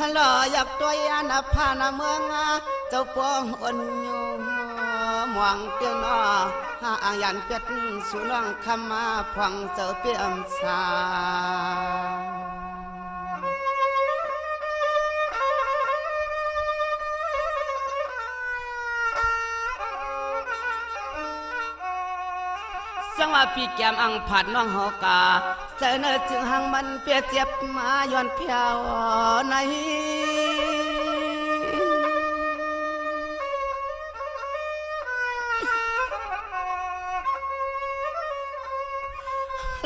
ฮัลโหลอยากตัวยานาพานาเมืองเจ้าปองอ่อนโยมวงเตือนอ่างยันเป็ดสุน้องคำมาพวังเจ้าเปี่ยมสาสังว่าปีแก้มอังผัดน้องหอกาเจอเนื้อจึงหังมันเปียเจ็บมาย้อนเพียวใน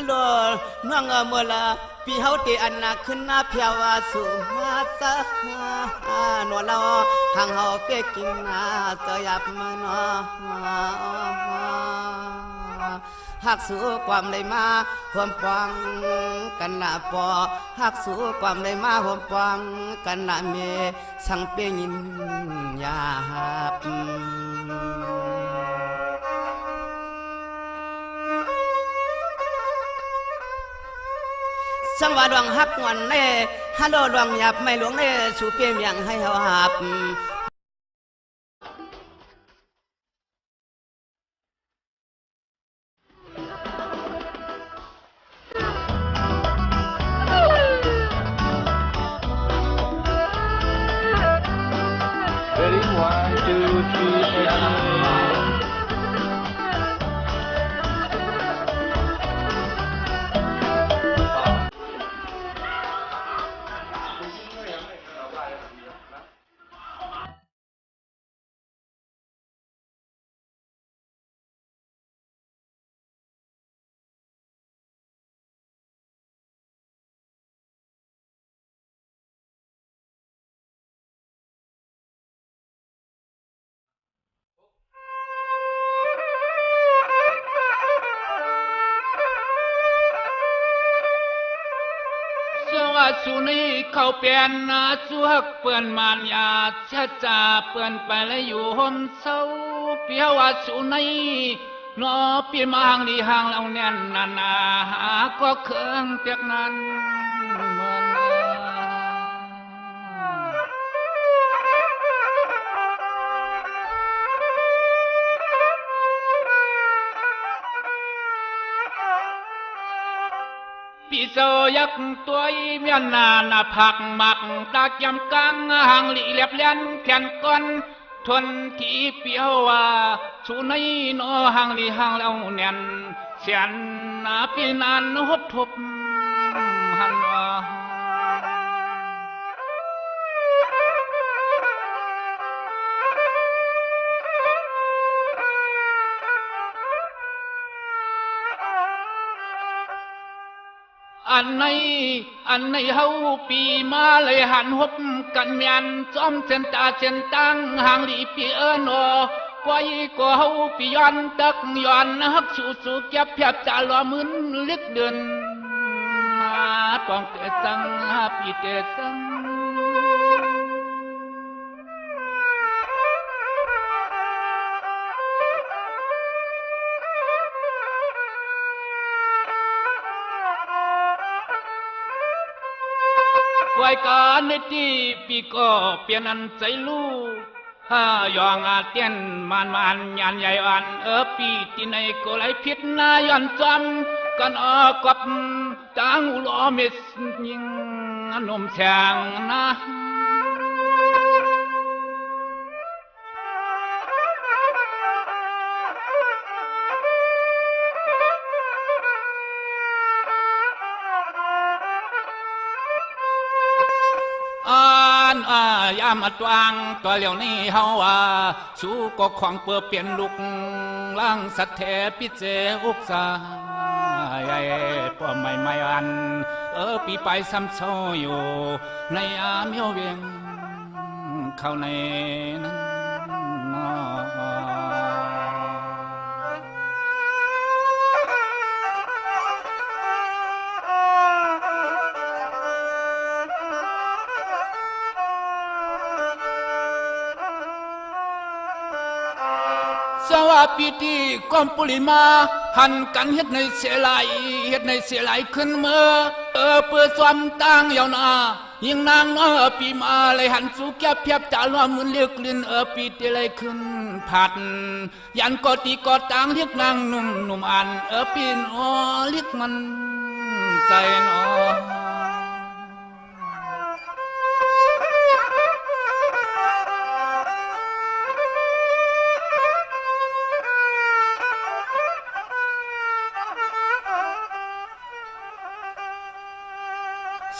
โลน้องเมื่อละปีเฮาตีอันนักขึ้นหน้าเพียวสุมาสะนวลเราห่างเฮาเปียกินนาเจอยับมาเนาะหักสู้ความได้มาห่วมปองกันละปอหักสู้ความได้มาห่วมปองกันละเมสังเปียยินยาบสังว่าดวงหักงอนเน่ฮัลโหลดวงหยับไม่หลวงเน่สู่เปียมยังให้เฮาหับสุนีเขาเปลี่ยนสวกเปื่อนมานยาชะจ่าเปื่อนไปแล้วอยู่ห่มเศร้าเปียวว่าสุนีนอปีมาหางดีหางเราแน่นนาหาก็เครื่องเปียกนั้นเมืองปีเสยักตัวเมียนนาผักหมักตากยำกังหางหลีเลียบเลียนแขนก้อนทนที่เปียวว่าสูในนอหางหลีหางเราแน่นเสียนปีนานหบทบหันว่า อันในเฮาปีมาเลยหันหบกันเมียนจอมเส้นตาเส้นตังห่างลีปีเอินอก้อยก็เฮาปีย้อนตักย้อนฮักสูเก็บเพียบจ่าล้อมึนเล็กเดินปองเตสังปีเตสังไว้การในที่ปีก็เปลี่ยนอันใจลู่ยองอาเตียนมันยันใหญ่อันปีที่ในก็ไหลพิษนายันจำกันกับตังอุลอเมสยิงนมแสงนะยามอัดวางตัวเหลียวนี้เฮาสู้ก็ของเปื่อเปลี่ยนลุกล่างสัตเทปิเจอุกษาใหญ่ป้อไม่อันปีไปซ้ำโซอยู่ในเมียวเวียงเข้าในนั้นสวัสดีที่กอมปุริมาหันกันเฮ็ดในเสียไหลขึ้นเมื่อเพื่อสวมตั้งยาวนายิงนางปีมาเลยหันสู่แก้เพียบจ่าล้อมือเลือกลิ้นปีที่เลยขึ้นผัดยันกอตีกอตังเรียกนางหนุ่มอันปีนเรียกมันใจ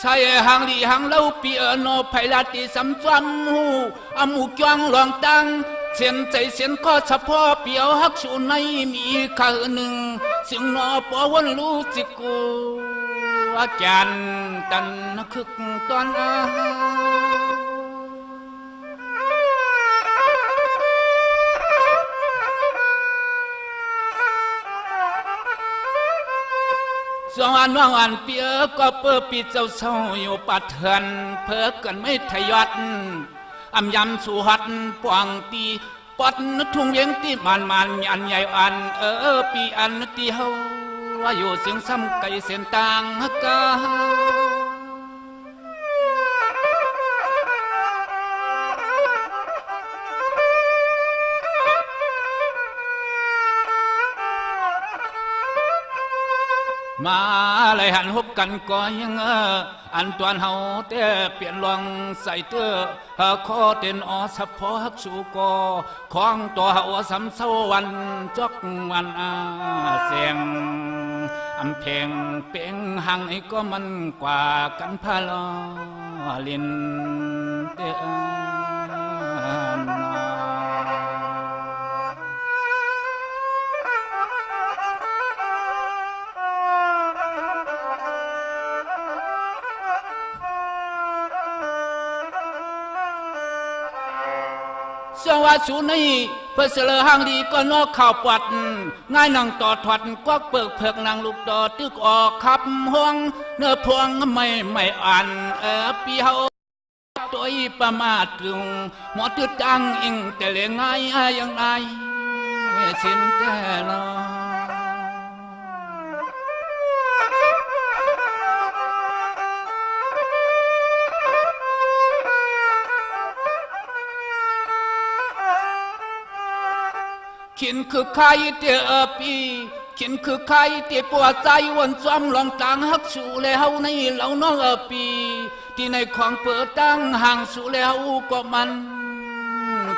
ใช่หางลีหางเล่าปีโนไพลาติสัมจวมหูหมูกวางหลองตังเสียนใจเสียนข้อเฉพาะเปียวฮักชูในมีข้าหนึ่งเสียงนอปอวันรู้จิกูอาจารย์ตันคึกตอนสองอันเปียก็เปิดปีเจ้าเศร้าอยู่ปัดเถื่อนเพื่อกันไม่ทยอดยำสู่หัดปวงตีปอดทุ่งเวียงตีมันยันใหญ่อันปีอันตีเฮาว่าอยู่เสียงซ้ำไก่เส้นต่างกามาเลยหันหบกันก็ยังอันตวนเฮาเตะเปลี่ยนลองใส่เตอขอเต้นสะพอฮักสูกอของตัวเฮาสำเสวันจกวันเสียงเพลงเป่งหังไอ้ก็มันกว่ากันพาลอลินเตอสวัสดีนี่เพื่อเสลอหางดีก็นอกข่าวปัดง่ายนั่งต่อถอดกวักเปิกเพิกนางลูกต่อตึกออกขับห้องเนื้อพวงไม่อ่านปีเฮาตัวประมาทถึงหมอตึดดังอิงแต่เลี้ยงง่ายยังไงสินแต่นอขินคือใครเตอปีขินคือใครเตปวดใจวันจอมลองต่างฮักสู่แล้วในเหล่าน้องปีที่ในของเปิดตั้งห่างสู่แล้วก็มัน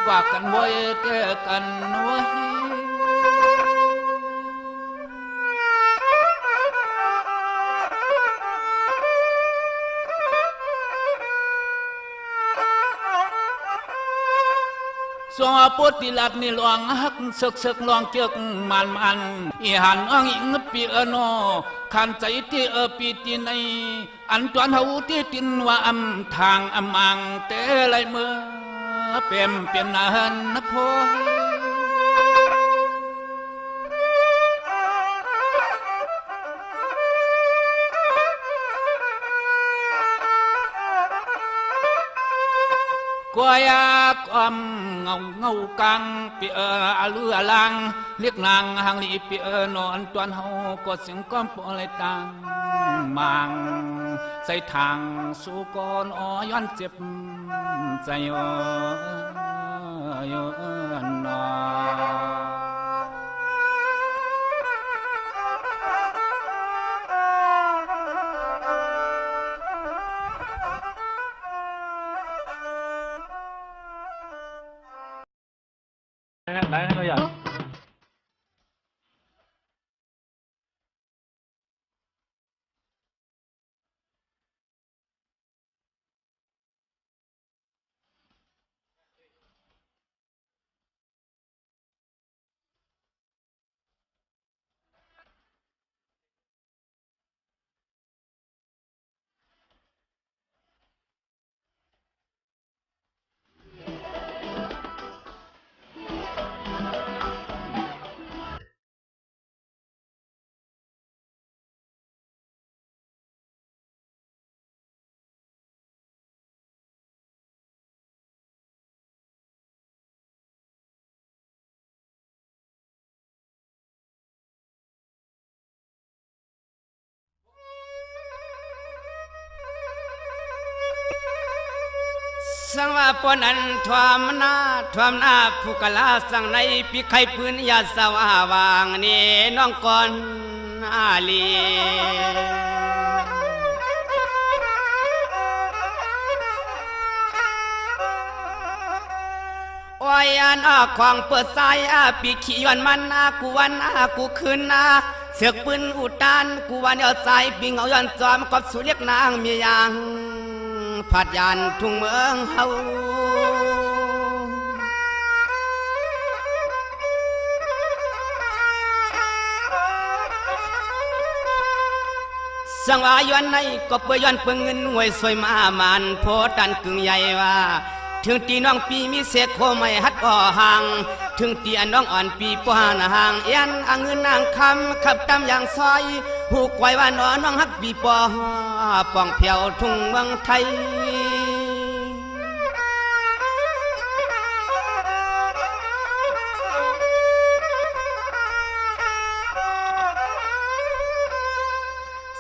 กว่ากันไว้เตอกันไว้ส สวปุติลักนี่หลวงฮักศึกลองเจือกมันอีหันอ้องอิงปีโนขันใจที่ปีที่ในอันจวนเฮาที่ตินว่าอำทางอำมังเตไลเมื่อเปี่ยมนานนะพ่อกวยกอมเงากังเปียเลือลังเรียกนางหังลีเปียนอนจวนเฮาก็เสียงก้อมปอเลยตังมังใส่ทางสู่ก่อนอ้อย้อนเจ็บใจอ้อนอไหนเราอยากสังว่าปนันทวามนาผู้กลาสังในปีไข่ปืนยาสว่าวางนี่น้องก่อนอาลีโอ้ยอันของเปิดสายปีขี้ย้อนมันกูวันกูคืนเสือกปืนอุดตันกูวันเอาใจปีเงาย้อนจอมกับสุเรียกนางมีอย่างผัดยานทุ่งเมืองเฮาสังวาย้อนในก็เปื่อยย้อนเปื่องเงินหวยสวยมามันโพดันกึ่งใหญ่ว่าถึงตีน้องปีมีเศษโคไม่ฮัดก่อห่างถึงตีอันน้องอ่อนปีป้านห่างเอ็นเงินนางคำขับตามอย่างซอยหูกไว้ว่าน้องฮักปีปอป่องเพียวทุ่งเมืองไทย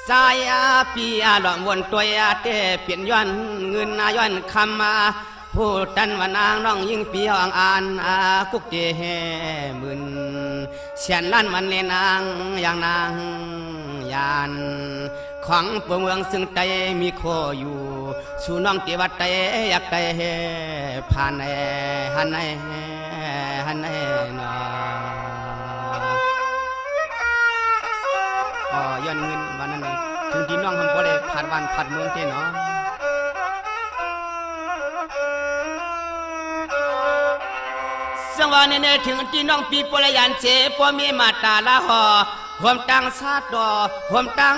สายปีหลอมวนตัวเตเปลี่ยนย้อนเงินย้อนคำมาผู้ตันว่านางน้องยิ่งปีห้องอ่านกุกเจแห่มึนเสียนล้านมันเลนางอย่างนางยานของเมืองซึ่งใจมีโคอยู่สู่น้องเทวไตอยากไตผ่านฮันนาย้อนเงินวันนั้นถึงที่น้องทำบ่ได้ผ่านวันผ่านเมืองเต้เนาะสังวาเนี่ยถึงที่น้องปีปลยันเจปมีมาตาละหอผมตั้งซาดอผมตั้ง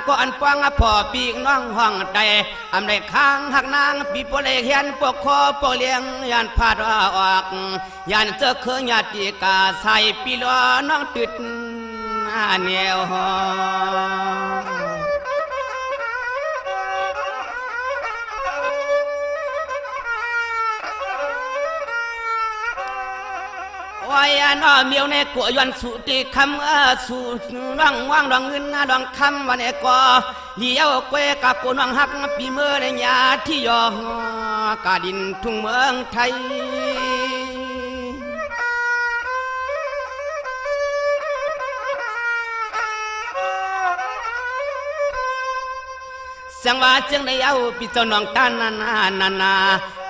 ก็อันปองพ่อปีกน้องห้องใดอำได้ค้างหักนางปีปลเฮียนปกคอปกเลี้ยงยานพาดออกยานเจอเคยญาติกาใส่ปีล้อน้องติดแนวหอวายน้อเมียวในกัวย้อนสุติคำสู่น้องว่างดองเงินดองคำวันเอกอเลี้ยวเกวกับกูน้องหักปีเมื่อในยาที่ยอกาดินทุ่งเมืองไทยสังวาจึงได้เอาปีเจ้าน้องตานนา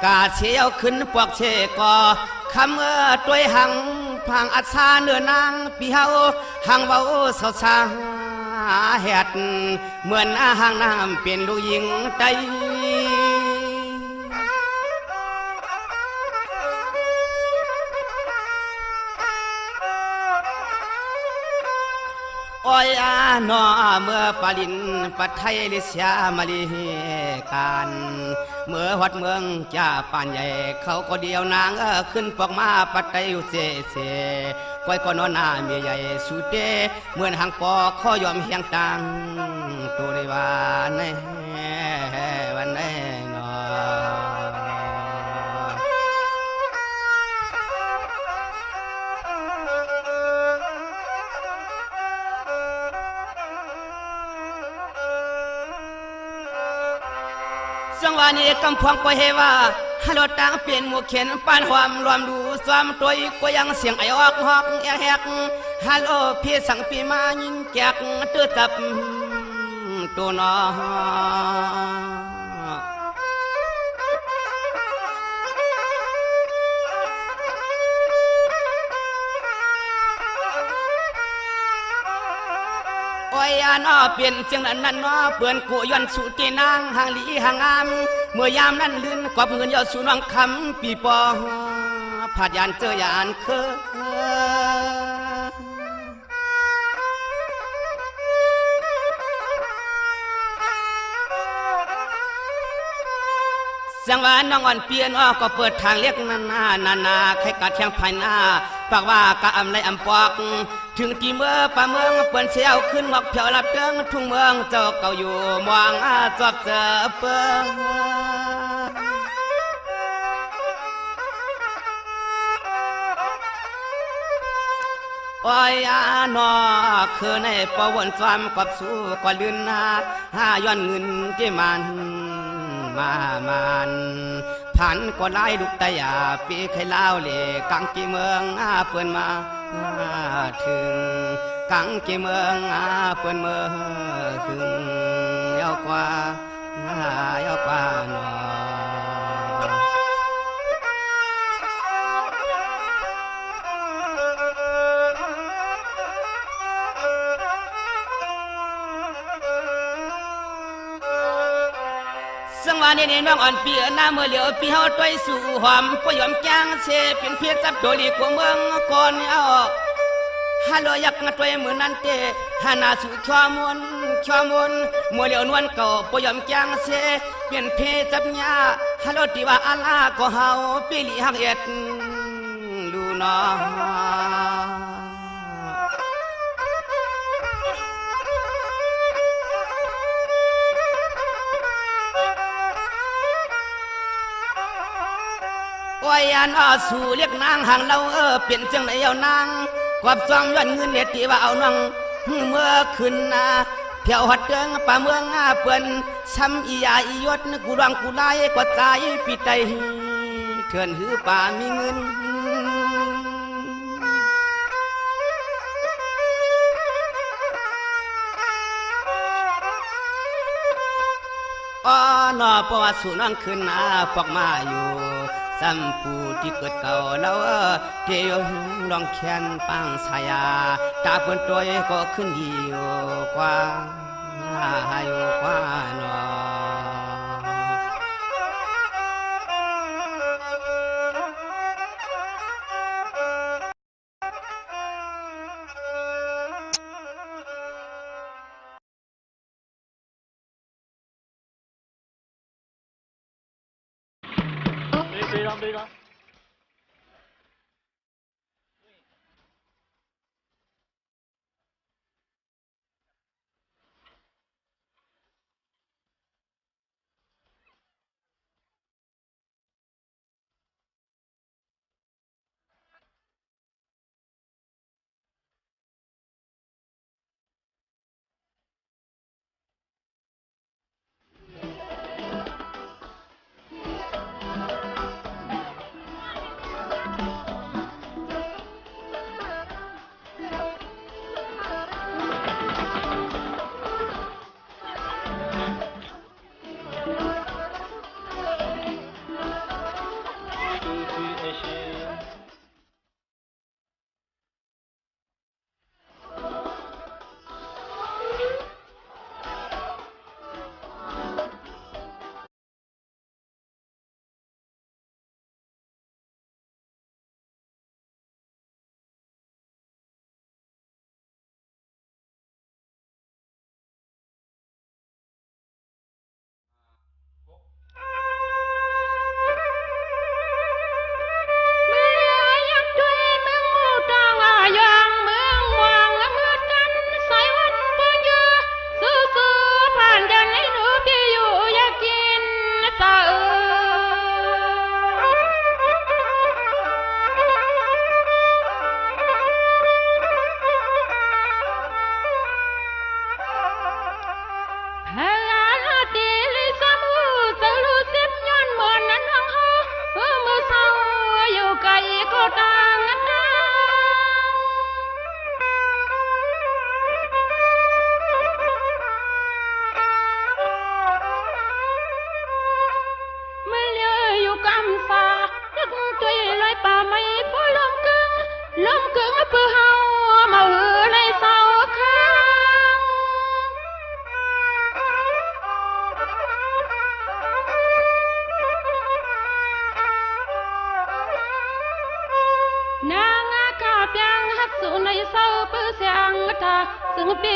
กาเชียวขึ้นปวกเชกอคำตัวหังพังอัศาเนื้อนางปีเฮาหังเบาสาวสาแหดเหมือนหางน้ำเป็นลูกยิงใจ โอ้ยอาหนอเมื่อปาลินปัทไทยลิเสียมาลีการเมื่อวัดเมืองจ่าป่านใหญ่เขาก็เดียวนางขึ้นปอกมาปัทไทยอยู่เสเสก้อยก็นอนหน้าเมียใหญ่สุดเดเหมือนหางปอข้อยอมเฮียงตังตัวได้ว่าแน่วันแน่นอสังวานีกำพวงปอยเฮว่าฮัลโหลต่างเปลี่ยนหมวกเข็นปานความรวมดูซ้อมตัวก็ยังเสียงไอออกฮอกแอแฮกฮัลโหลพี่สั่งปีมายิงแจกตื้อจับตัวนอโอ้ยนอเปลี่ยนเสียงนั้นนอเปื่อนกูย้อนสุตีนางห่างหลีห่างงามเมื่อยามนั้นลื่นกอบเงินยอดสูน้องคำปีปอผาดยานเจอยานเคยสังวานน้องอ่อนเปลี่ยนอ้อก็เปิดทางเรียกนาใครกัดแทงภายหน้าปากว่ากะอำไรอำปอกถึงที่เมื่อป่าเมืองเปิ้นเสียวขึ้นหมอกเผียวรับเติงทุ่งเมืองเจ้าเก่าอยู่มองจอบเจอเปิ้งโอ้ยนอคือในประวนความกับสู้ก็ลื่นนาห้าย้อนเงินที่มันมันผ่านก็ไล่ลูกตายาปีไข่เล่าเล่กังกี่เมืองเปิ้นมาถึงกังกี่เมืองเปิ้นเมืองถึงยาวกว่าหนอสังวานี่น้องอ่อนเปียหน้าเมื่อเหลียวปีเฮาต้อยสู่หอมปยอมจ้างเสเป็นเพียรจับโดลีกว่าเมืองก่อนเอาฮัลโหลยักษ์ต้อยมือนั้นเตหานาสู่ข้อมูลเมื่อเหลียวนวลเก่าปยอมจ้างเสเป็นเพจับญาฮัลโหลที่ว่าอาลาก็เฮาปีลีหักเอ็ดดูน้อโอ้ยสู่เรียกนางห่างเราเปลี่ยนจังไหนเอานางความจองย้อนเงินเน็ตที่ว่าเอานังเมื่อขึ้นเที่ยวหัดเดืองป่าเมืองเปิ้นช้ำอียาอียศกูรังกูไล่กว่าใจปีไตเถื่อนหือป่ามีเงินนอเพราะว่าสู่นั่งขึ้นปอกมาอยู่สัมปูที่เกิดเก่าแล้วเที่ยวลองแขนปังสายาตาเปิ้นตัวก็ขึ้นดีกว่าหนอดีก่อน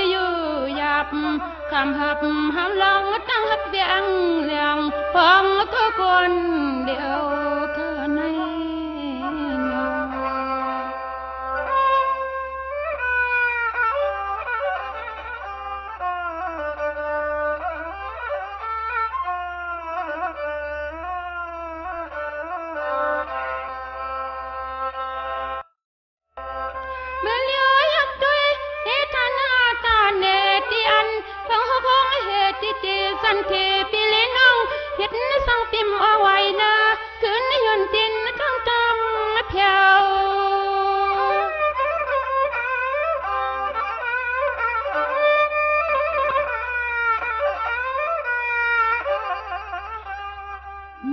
อยู่หยับคำหับหามลองตั้งหักเบียงเลียงฟังก็คนเดียวก็ในสันเทปิเลน้องเฮ็ดสังติมเอาไว้นะคืนยนตินทั้งตำเพียว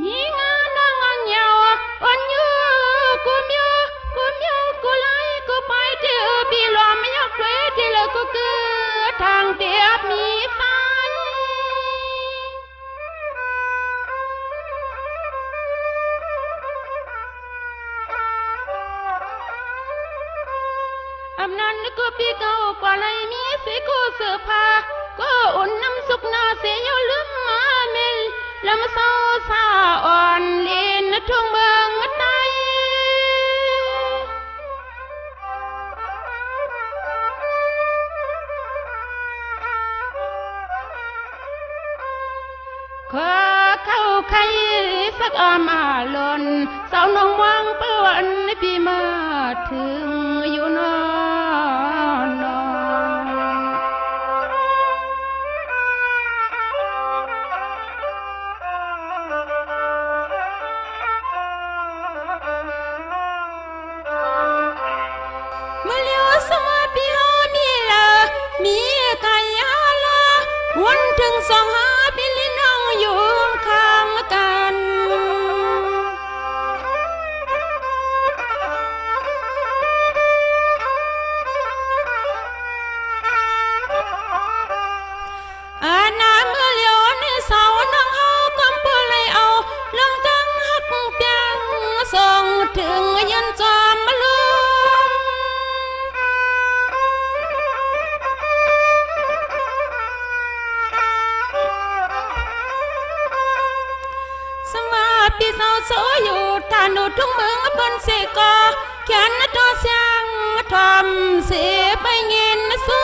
นี่งานน้องอันยาวอันยูกูเมียวกูไล่กูไปเจอปีลมยกด้วยที่เลิกกูเกิดทางเดียบมีฟ้าอำนั้นก็ปีเก่าปลายมีเสกูเสื้อผ้าก็อุ่นน้ำสุกนาเสียลืมมาเมลลำเศร้าสาอ่อนเล่นทุ่งเบิงไตขอเข้าใครสักอามาหล่นสาวน้องวังเปื้อนพี่มาถึงอยู่นอนเมื่อเลี้ยวสมาปีโอนี่ละมีกายาละวันถึงสองหาปีลิน้องอยู่ข้างกันน้ำเมื่อเลี้ยวในเสาน้องเฮากำปืนเลยเอาลงตั้งหักเปียงส่งถึงยันจอมมาลุงสมาปีเสาโซอยู่ทานุทุ่งเมืองเปิ้นเสกอแขนตัวเสียงทอมเสียไปเงินสู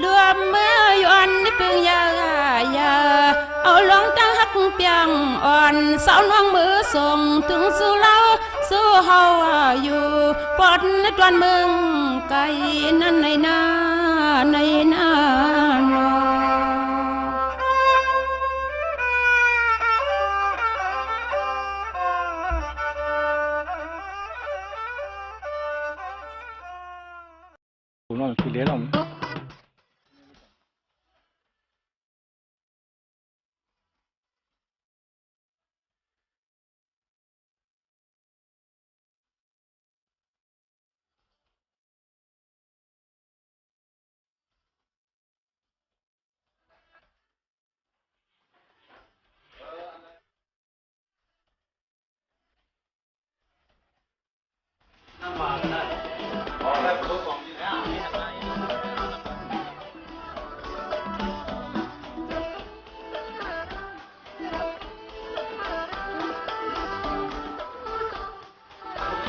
รวมเมื่อย้อนเปียงยาเอาลองตั้งหักเปียงอ่อนสาวน้องมือส่งถึงสู่เราสู่เฮาอยู่ปอดจวนเมืองไกลนั่นในนาโนผมนอนคือเลี้ยงเรา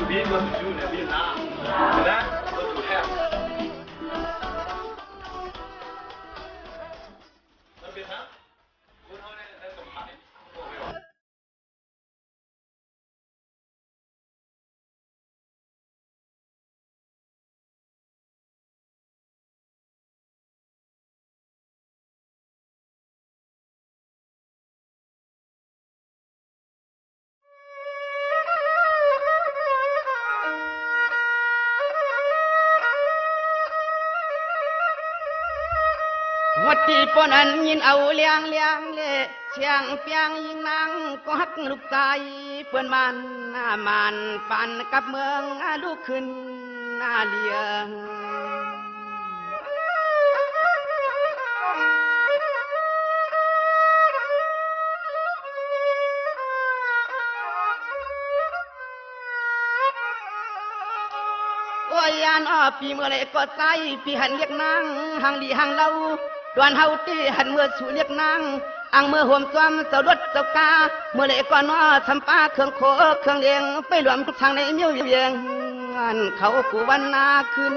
别个就那别拿，来，我出来。那别拿，我他妈在干嘛呢？วัดที่ปนันยินเอาเลี้ยงเล่เชียงเปียงยิงนางก็ฮักลูกตายเปื่อนมันปันกับเมืองลูกขึ้นเลียง อยยานอ้อปีเมื่อไรก็ใจปีหันเรียกนางหังดีหังเล่าดวนเฮาตีหันเมื่อสู่เรียกนางอังเมื่อห่วมจอมเจ้ารถเจ้ากาเมื่อไรก็นอทำป้าเครื่องโคเครื่องเลี้ยงไปรวมทุกทางในเมียวเวียงอันเขากูวันนาขึ้น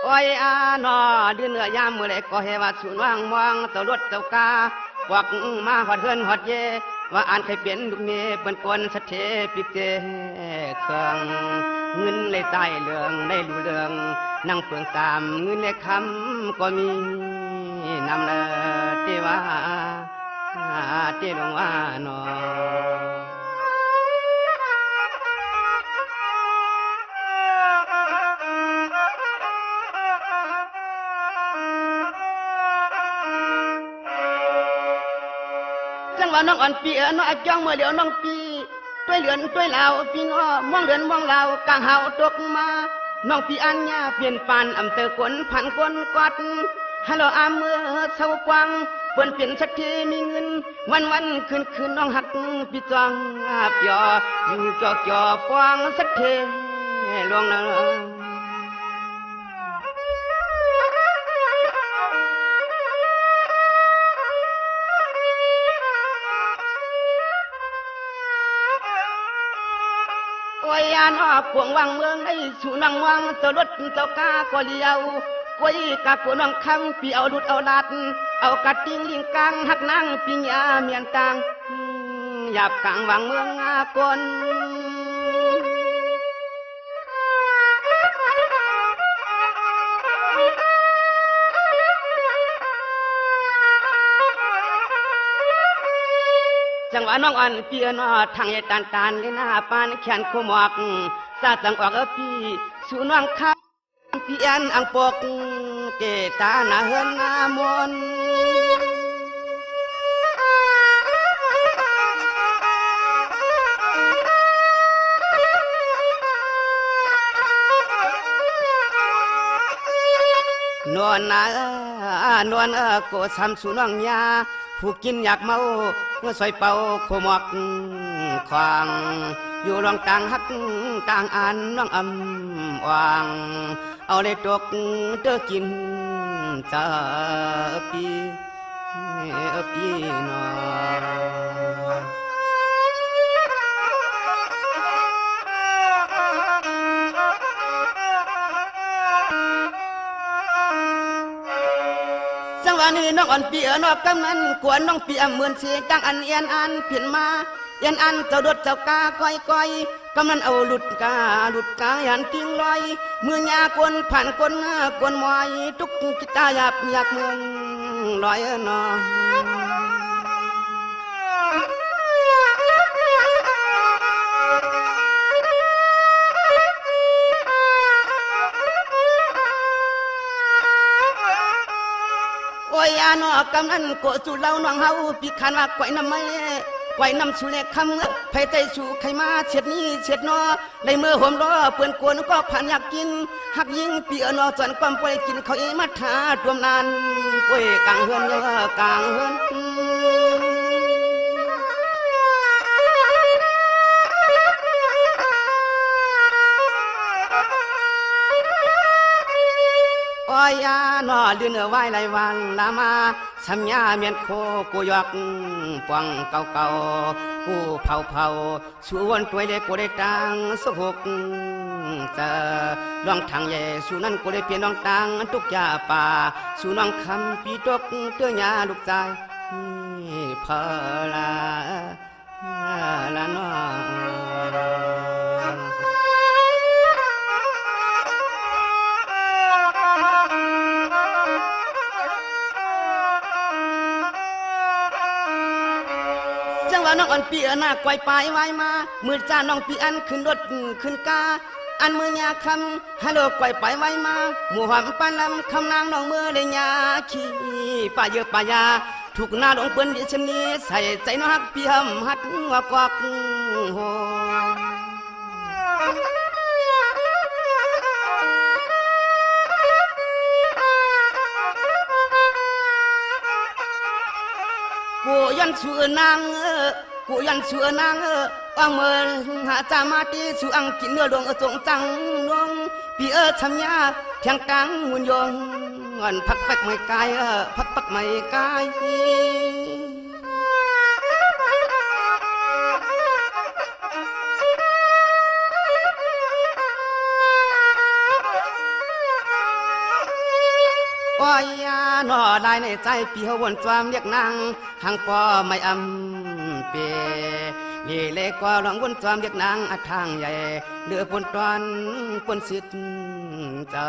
อ้อยอานอเดือนเนื้อยามเมื่อไรก็ให้ว่าสูนว่างมองเจ้ารถเจ้ากาพวกมาหอดเฮือนหอดเยว่าอ่านเคยเปลี่ยนลูกเมย์เป็นคนสะเทปิกเจเครื่องเงินเลยใต้เรื่องได้รู้เรื่องนั่งเปลืองตามเงินเลยคำก็มีนำละเทว่าเทลงว่านอจังว่าน้องอ่อนปีน้องอาจ้องเมื่อเดี๋ยวน้องปีต้วยเหลือนต้วยลาวปีง้อมองเหลือนมองลาวกลางเฮาตกมาน้องปีอันญาเปลี่ยนปานอำเตอกวนพันกวนกอดฮัลโหลอามเมื่อเศร้ากวางเปิ้นเปลี่ยนสักทีมีเงินวันคืนน้องหักปีจองอาบยออยู่จอฟางสักทีลวงนาโอ้ยยานออกพวงวังเมืองได้สู่นังวังเจ้ารถเจ้ากาก็เลี้ยวกวยกากวน้องคำปีเอาดุดเอาลัดเอากัดติงลิงกังหักนั่งปิงยาเมียนตังหยาบกลางวังเมืองอากนจังหวะน้องอ่อนเปียนอทางยตานเลยหน้าปานแขนขมอกซาจังออกปีสู่น้องคำเปียนอังปกเกตาหน้าเฮือนหน้ามนนวลโกซ้ำสู่น้องยาผู้กินอยากเมาเมื่อใส่เป่าโคมอกควางอยู่รองกลางฮักกลางอันน้องวางเอาเลยตกเด้อกินจะปีนอจังหวะนี้น้องอ่อนเปียนอกกำนันกวนน้องเปียเหมือนเสียงดังอันเอียนอันเปลี่ยนมาเอียนอันเจ้าดดเจ้ากาก้อยกำนันเอาหลุดกายันติ้งลอยมือยากวนผ่านกวนมอยทุกกิตาหยาบเมืองลอยนอโอ้ยอานอกำนันโกสู่เล่าน้องเฮาปีขันว่าไกวน้ำไม่ไกวน้ำสู่เล็กคำไผใจสู่ไขมาเฉียดนี้เฉียดนอในเมื่อห่มรอเปื่อนกวนก็ผ่านอยากกินหักยิงปีนอจนความป่วยกินเขาเอมาทาดวมนานป่วยกลางเฮือนกลางเฮือนอ้อยานอเดือนไว้ไรวันลามาสัญญาเมียนโคกูยอกปวงเก่ากูเผาสวนตัวเล็กกูได้ตังสุกเจอลองทางใหญ่สู่นั้นกูได้เปลี่ยนลองตังทุกยาป่าสู่น้องคำปีตกเตื้อยาลูกใจเพลาน้อ ว่าน้องอ่อนปีหน้าไกวปลายไว้มามือจ้าน้องปีอันขึ้นรถขึ้นกาอันมือยาคำฮัลโหลไกวไปไว้มาหมู่หอมปานลำคำนางน้องมือเลยยาขี้ป่าเยอะป่ายาถูกหน้าหลงเปิ้นดิฉันนี้ใส่ใจน้องฮักพี่หำฮัดงอกวักโห ชัวนางกูยันชัวนางอังเมื่อหาจามาตีชัวอังกินเนื้อดวงจงจังดวงปีทำยาเพียงกลางหุ่นยนต์อันพักปักไม่กายพักปักไม่กายว่ายาหน่อได้ในใจเปียววนจวามเรียกนางหางปอไม่อำเปนี่เล็กก็หลงวนจวามเรียกนางอัดทางใหญ่เดือปนตอนปนสิทธิ์เจอ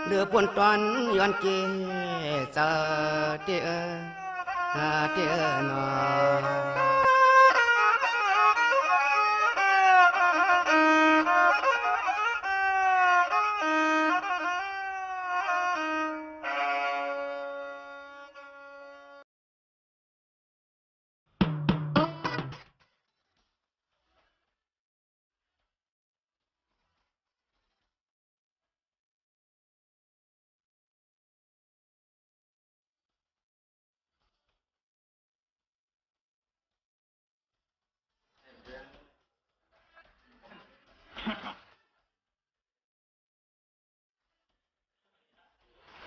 เดือปนตอนย้อนเกเจอเตี้ยหนอ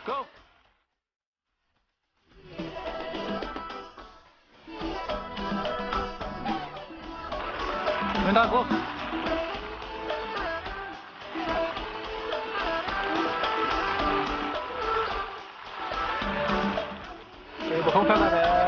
Go. Lên đây, go. Bộ không phép lại nè.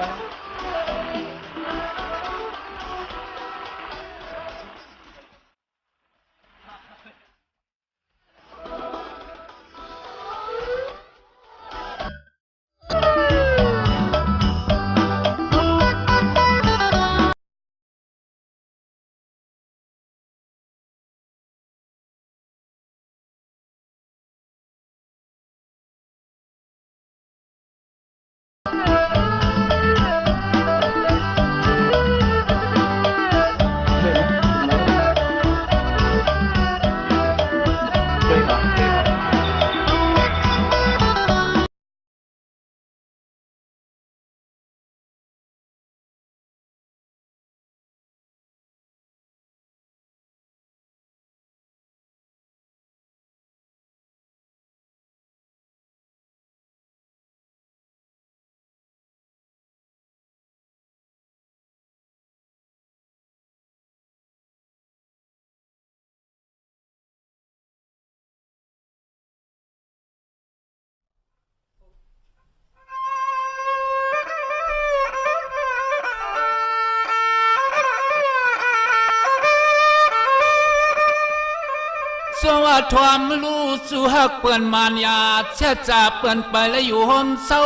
สวัสดิ์ทวามรู้สู่หักเปิ่นมานยาเชื่อจ่าเปิ่นไปแล้วอยู่ห่มเศร้า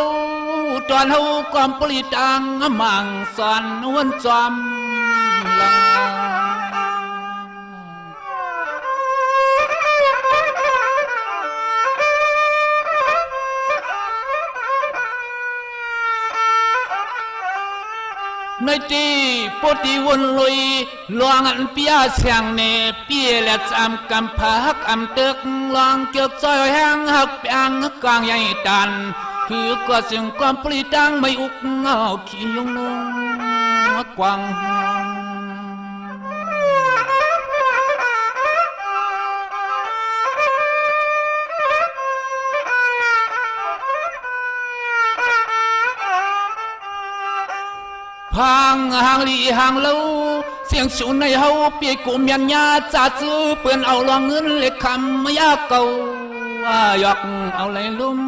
ตอนเฮาความปริตังมังสอนวันจอมลังในที่ปฏิวนลุยลวงอันเปียเสียงเนเปียและจำกำพักอำตึกลองเกือกจอยแห้งหักเปียงกลางใหญ่ตันคือก็สิ่งความปริตังไม่อุกเงาขี้ยงนุ่งกวางพังหางลีหางเล่าเสียงสูนในเฮาเปียกุมยันยาจ่าจื้อเปื่อนเอาลองเงินเล็กคำยาเก่าว่ายอกเอาไหลลุ่ม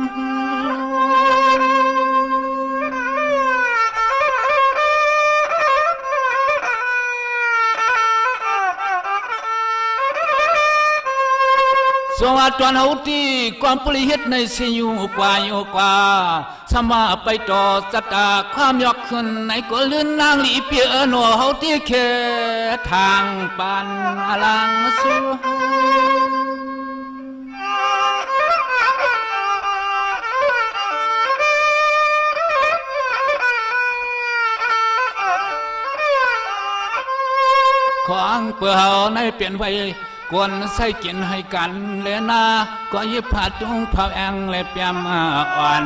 สวัสดิ์ตอนเฮาที่ความปริหิตในเสียอยู่กว่าสมาไปต่อจัตตาความยอกขึ้นในก็ลื่นนางลีเปียหนัวเฮาที่แค่ทางปานอลังสูของเปื่อเฮาในเปลี่ยนไว้ กวนใส่กินให้กันเลนาก็ยิบผาดงผาแองเลยเปียมอ่อน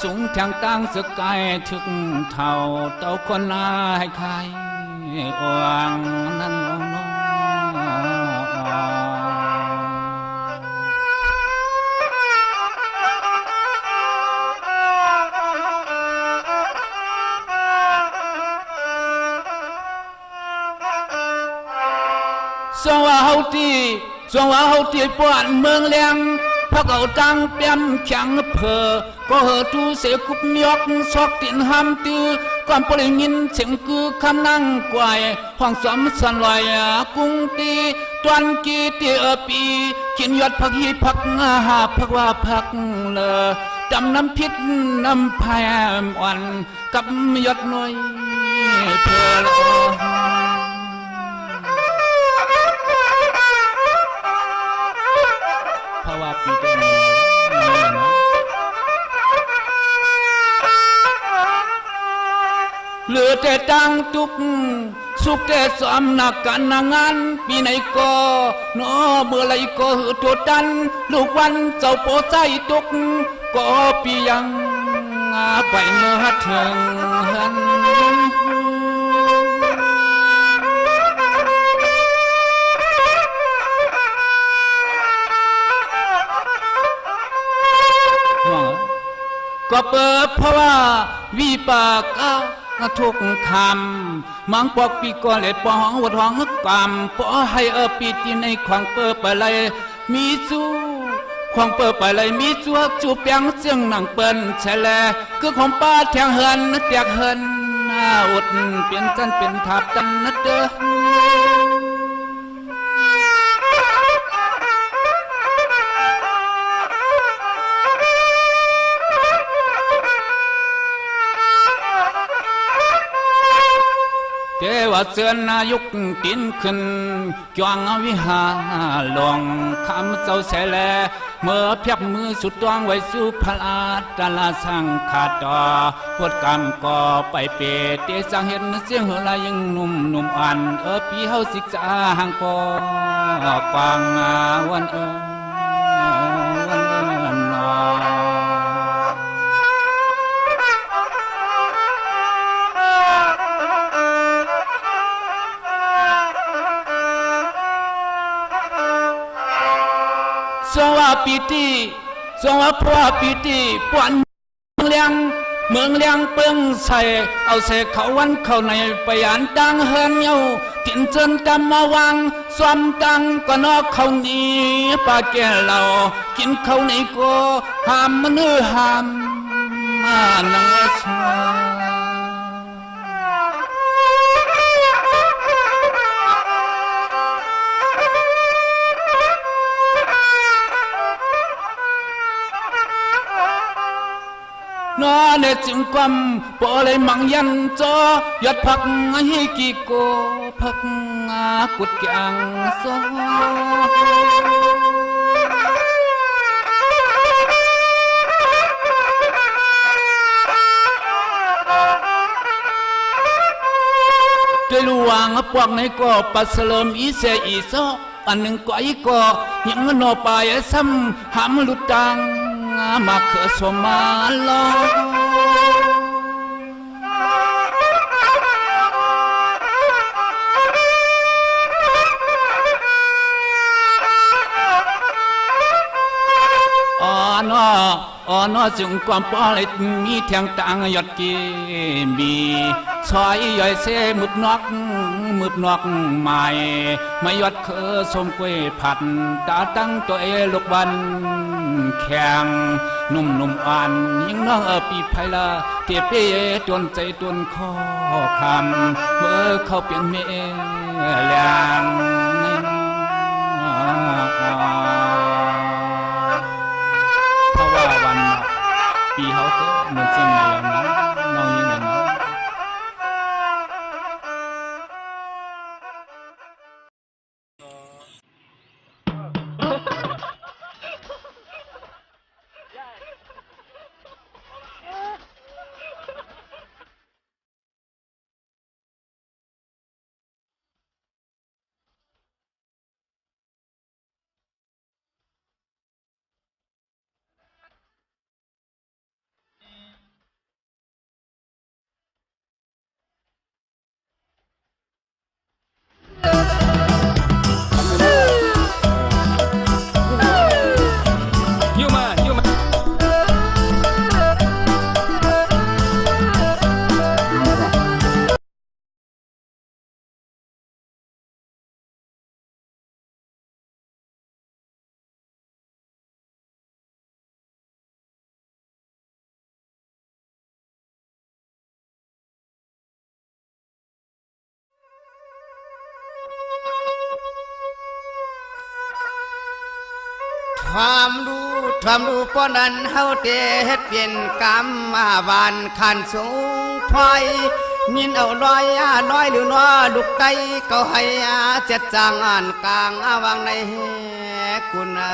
สูงทางตั้งสกายถึงเท่าเต้าคนนาให้ใครอ่วงนั้นสว่าเฮาตีปวนเมืองเลียงพระเก่าตังเปียมแข็งเพอก็เหอทูเสกุบยกซอกตินห้ำตื้อก่อนปริงินเสียงคือคำนั่งกวายห้องสมสันลอยกุ้งตีตวนกีตีปีกินยอดผักฮีผักหาผักว่าผักเลอจำน้ำพิษน้ำพายอ่อนกับยอดน้อยเพลเพราะว่าปีเต็มเหลือแต่ตังตุกสุขแต่สมนักการงานปีไหนก็นอเมื่อไรก็หือตัวดันลูกวันเจ้าโปใจตุกก็ปียังไปเมื่อถึงหันก็เปิดเพราะว่าวิปากทุกคำมังปอกปีก่อนเลยปองวัดห้องกำปอให้ปีที่ในของเปิดไปเลยมีจูของเปิดไปเลยมีจวกจูเปียงเสียงหนังเปิ้นแฉลคือของป้าแทงเฮินเตียกเฮินอดเปลี่ยนจันเป็นทับจันนัดเด้อเทวเสือนนายุกปินขึ้นจวงวิหารลงคำเจ้าแสแลเมื่อเพียบมือสุดตวงไว้สู่พระอาตลาสังขาดอพดกรรมก่อไปเปเตสังเห็นเสียงหัวลายังหนุ่มอ่อนปีเฮาศึกษาห่างปอกวางวันสว่าปีติสว่าพระปีติปวนเมืองเลียงเปิ้งใส่เอาเสกเขาวันเข้าในปยานดังเฮินเยาตินเจินกำมาวางสวมตังก็นอกเขานี้ปาแก่เรากินเขาในก็ห้ามมนื้อห้ามนังสนอเนจึงความปอเลยมังยันจอยอดผักให้กี่โกผักกุดแกงซอด้วยลวงพวกในก็ปัสลมอีเสอีซออันหนึ่งก็อีก็ยังนอปายซ้ำหามลุตังมาเขสมาลอนอจึงความปอเลยมีแทงตังยอดกีมีซอยย่อยเสมุดนอกใหม่ไม่ยอดเคอสมกวยผัดตาตั้งตัวลูกวันแข็งนุ่มอ่านยิ่งน้องปีไพละเตียเปจนใจจนคอคำเมื่อเขาเปลี่ยนเมแรงเพราะว่าวันปีเขาเตเหมือนจริงเลยนะน้องยิ่งเลยนะ ความรู้ป้อนั้นเฮาเตเฮ็ดเปลี่ยนกรรมมาบานขันสูงพลอยยินเอาลอยหรือน้อลูกไตก็ให้เจ็ดจางอ่านกลางวางในกุณา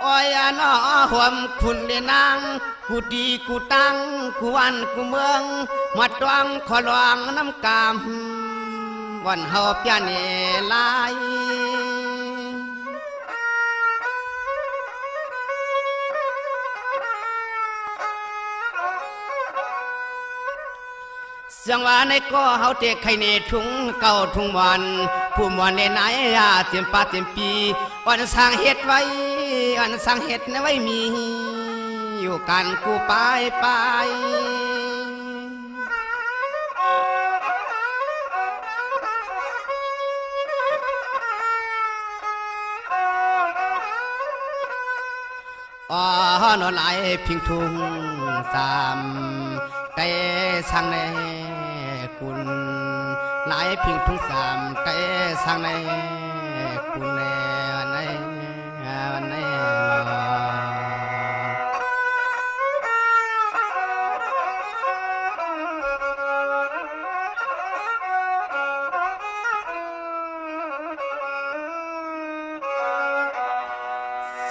อ้อยน้อหวมคุณเลนางกูดีกูตั้งกูวันกูเมืองมาตวงขอลวงน้ำกามวันเฮาเปียเนลายสังวาในก็เฮาเตะไข่เนทุงเก่าทุงวันผู้มวนในไหนเตรียมปาเตรียมปีวันสร้างเฮ็ดไว้วันสร้างเฮ็ดไว้มีอยู่กันกูไปอ๋อนอนไหลพิงทุ่งสามไก่สังในกุลไหลพิงทุ่งสามไก่สังในกุลในวันใน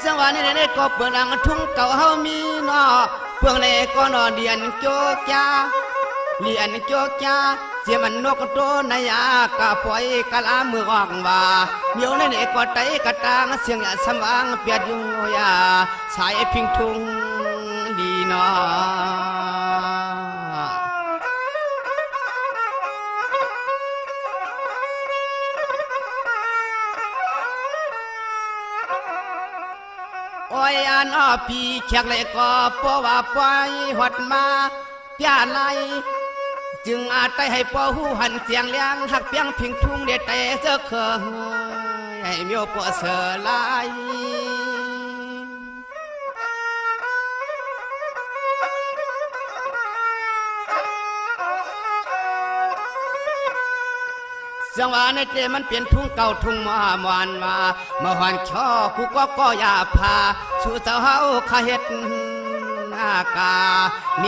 สังวานี่ก็เปิดรังทุ่งเก่าเฮามีนอเพื่องเลยก็นอเดียนโจกยาเลียนโจกยาเสียมันนกโตนายากะปล่อยกะลามือออกว่าเมียวในก็ไตกะตางเสียงสมางเปียดอยู่ยาสายพิงทุ่งดีนอโอ้ยอ้อปีแขกเลยก็ปอว่าปล่อยหดมาเปียไหลจึงอาจไปให้ปอหูหันเสียงเลี้ยงหักเปียงพิงทุ่งเด็ดแต่เสือเคยให้เมียวปอเสือไหลสังวาในเจมันเปลี่ยนทุ่งเก่าทุ่งมามวนมาหอนช่อกูก็อย่าพาสู่เสาเฮาขาเฮ็ดอากาเม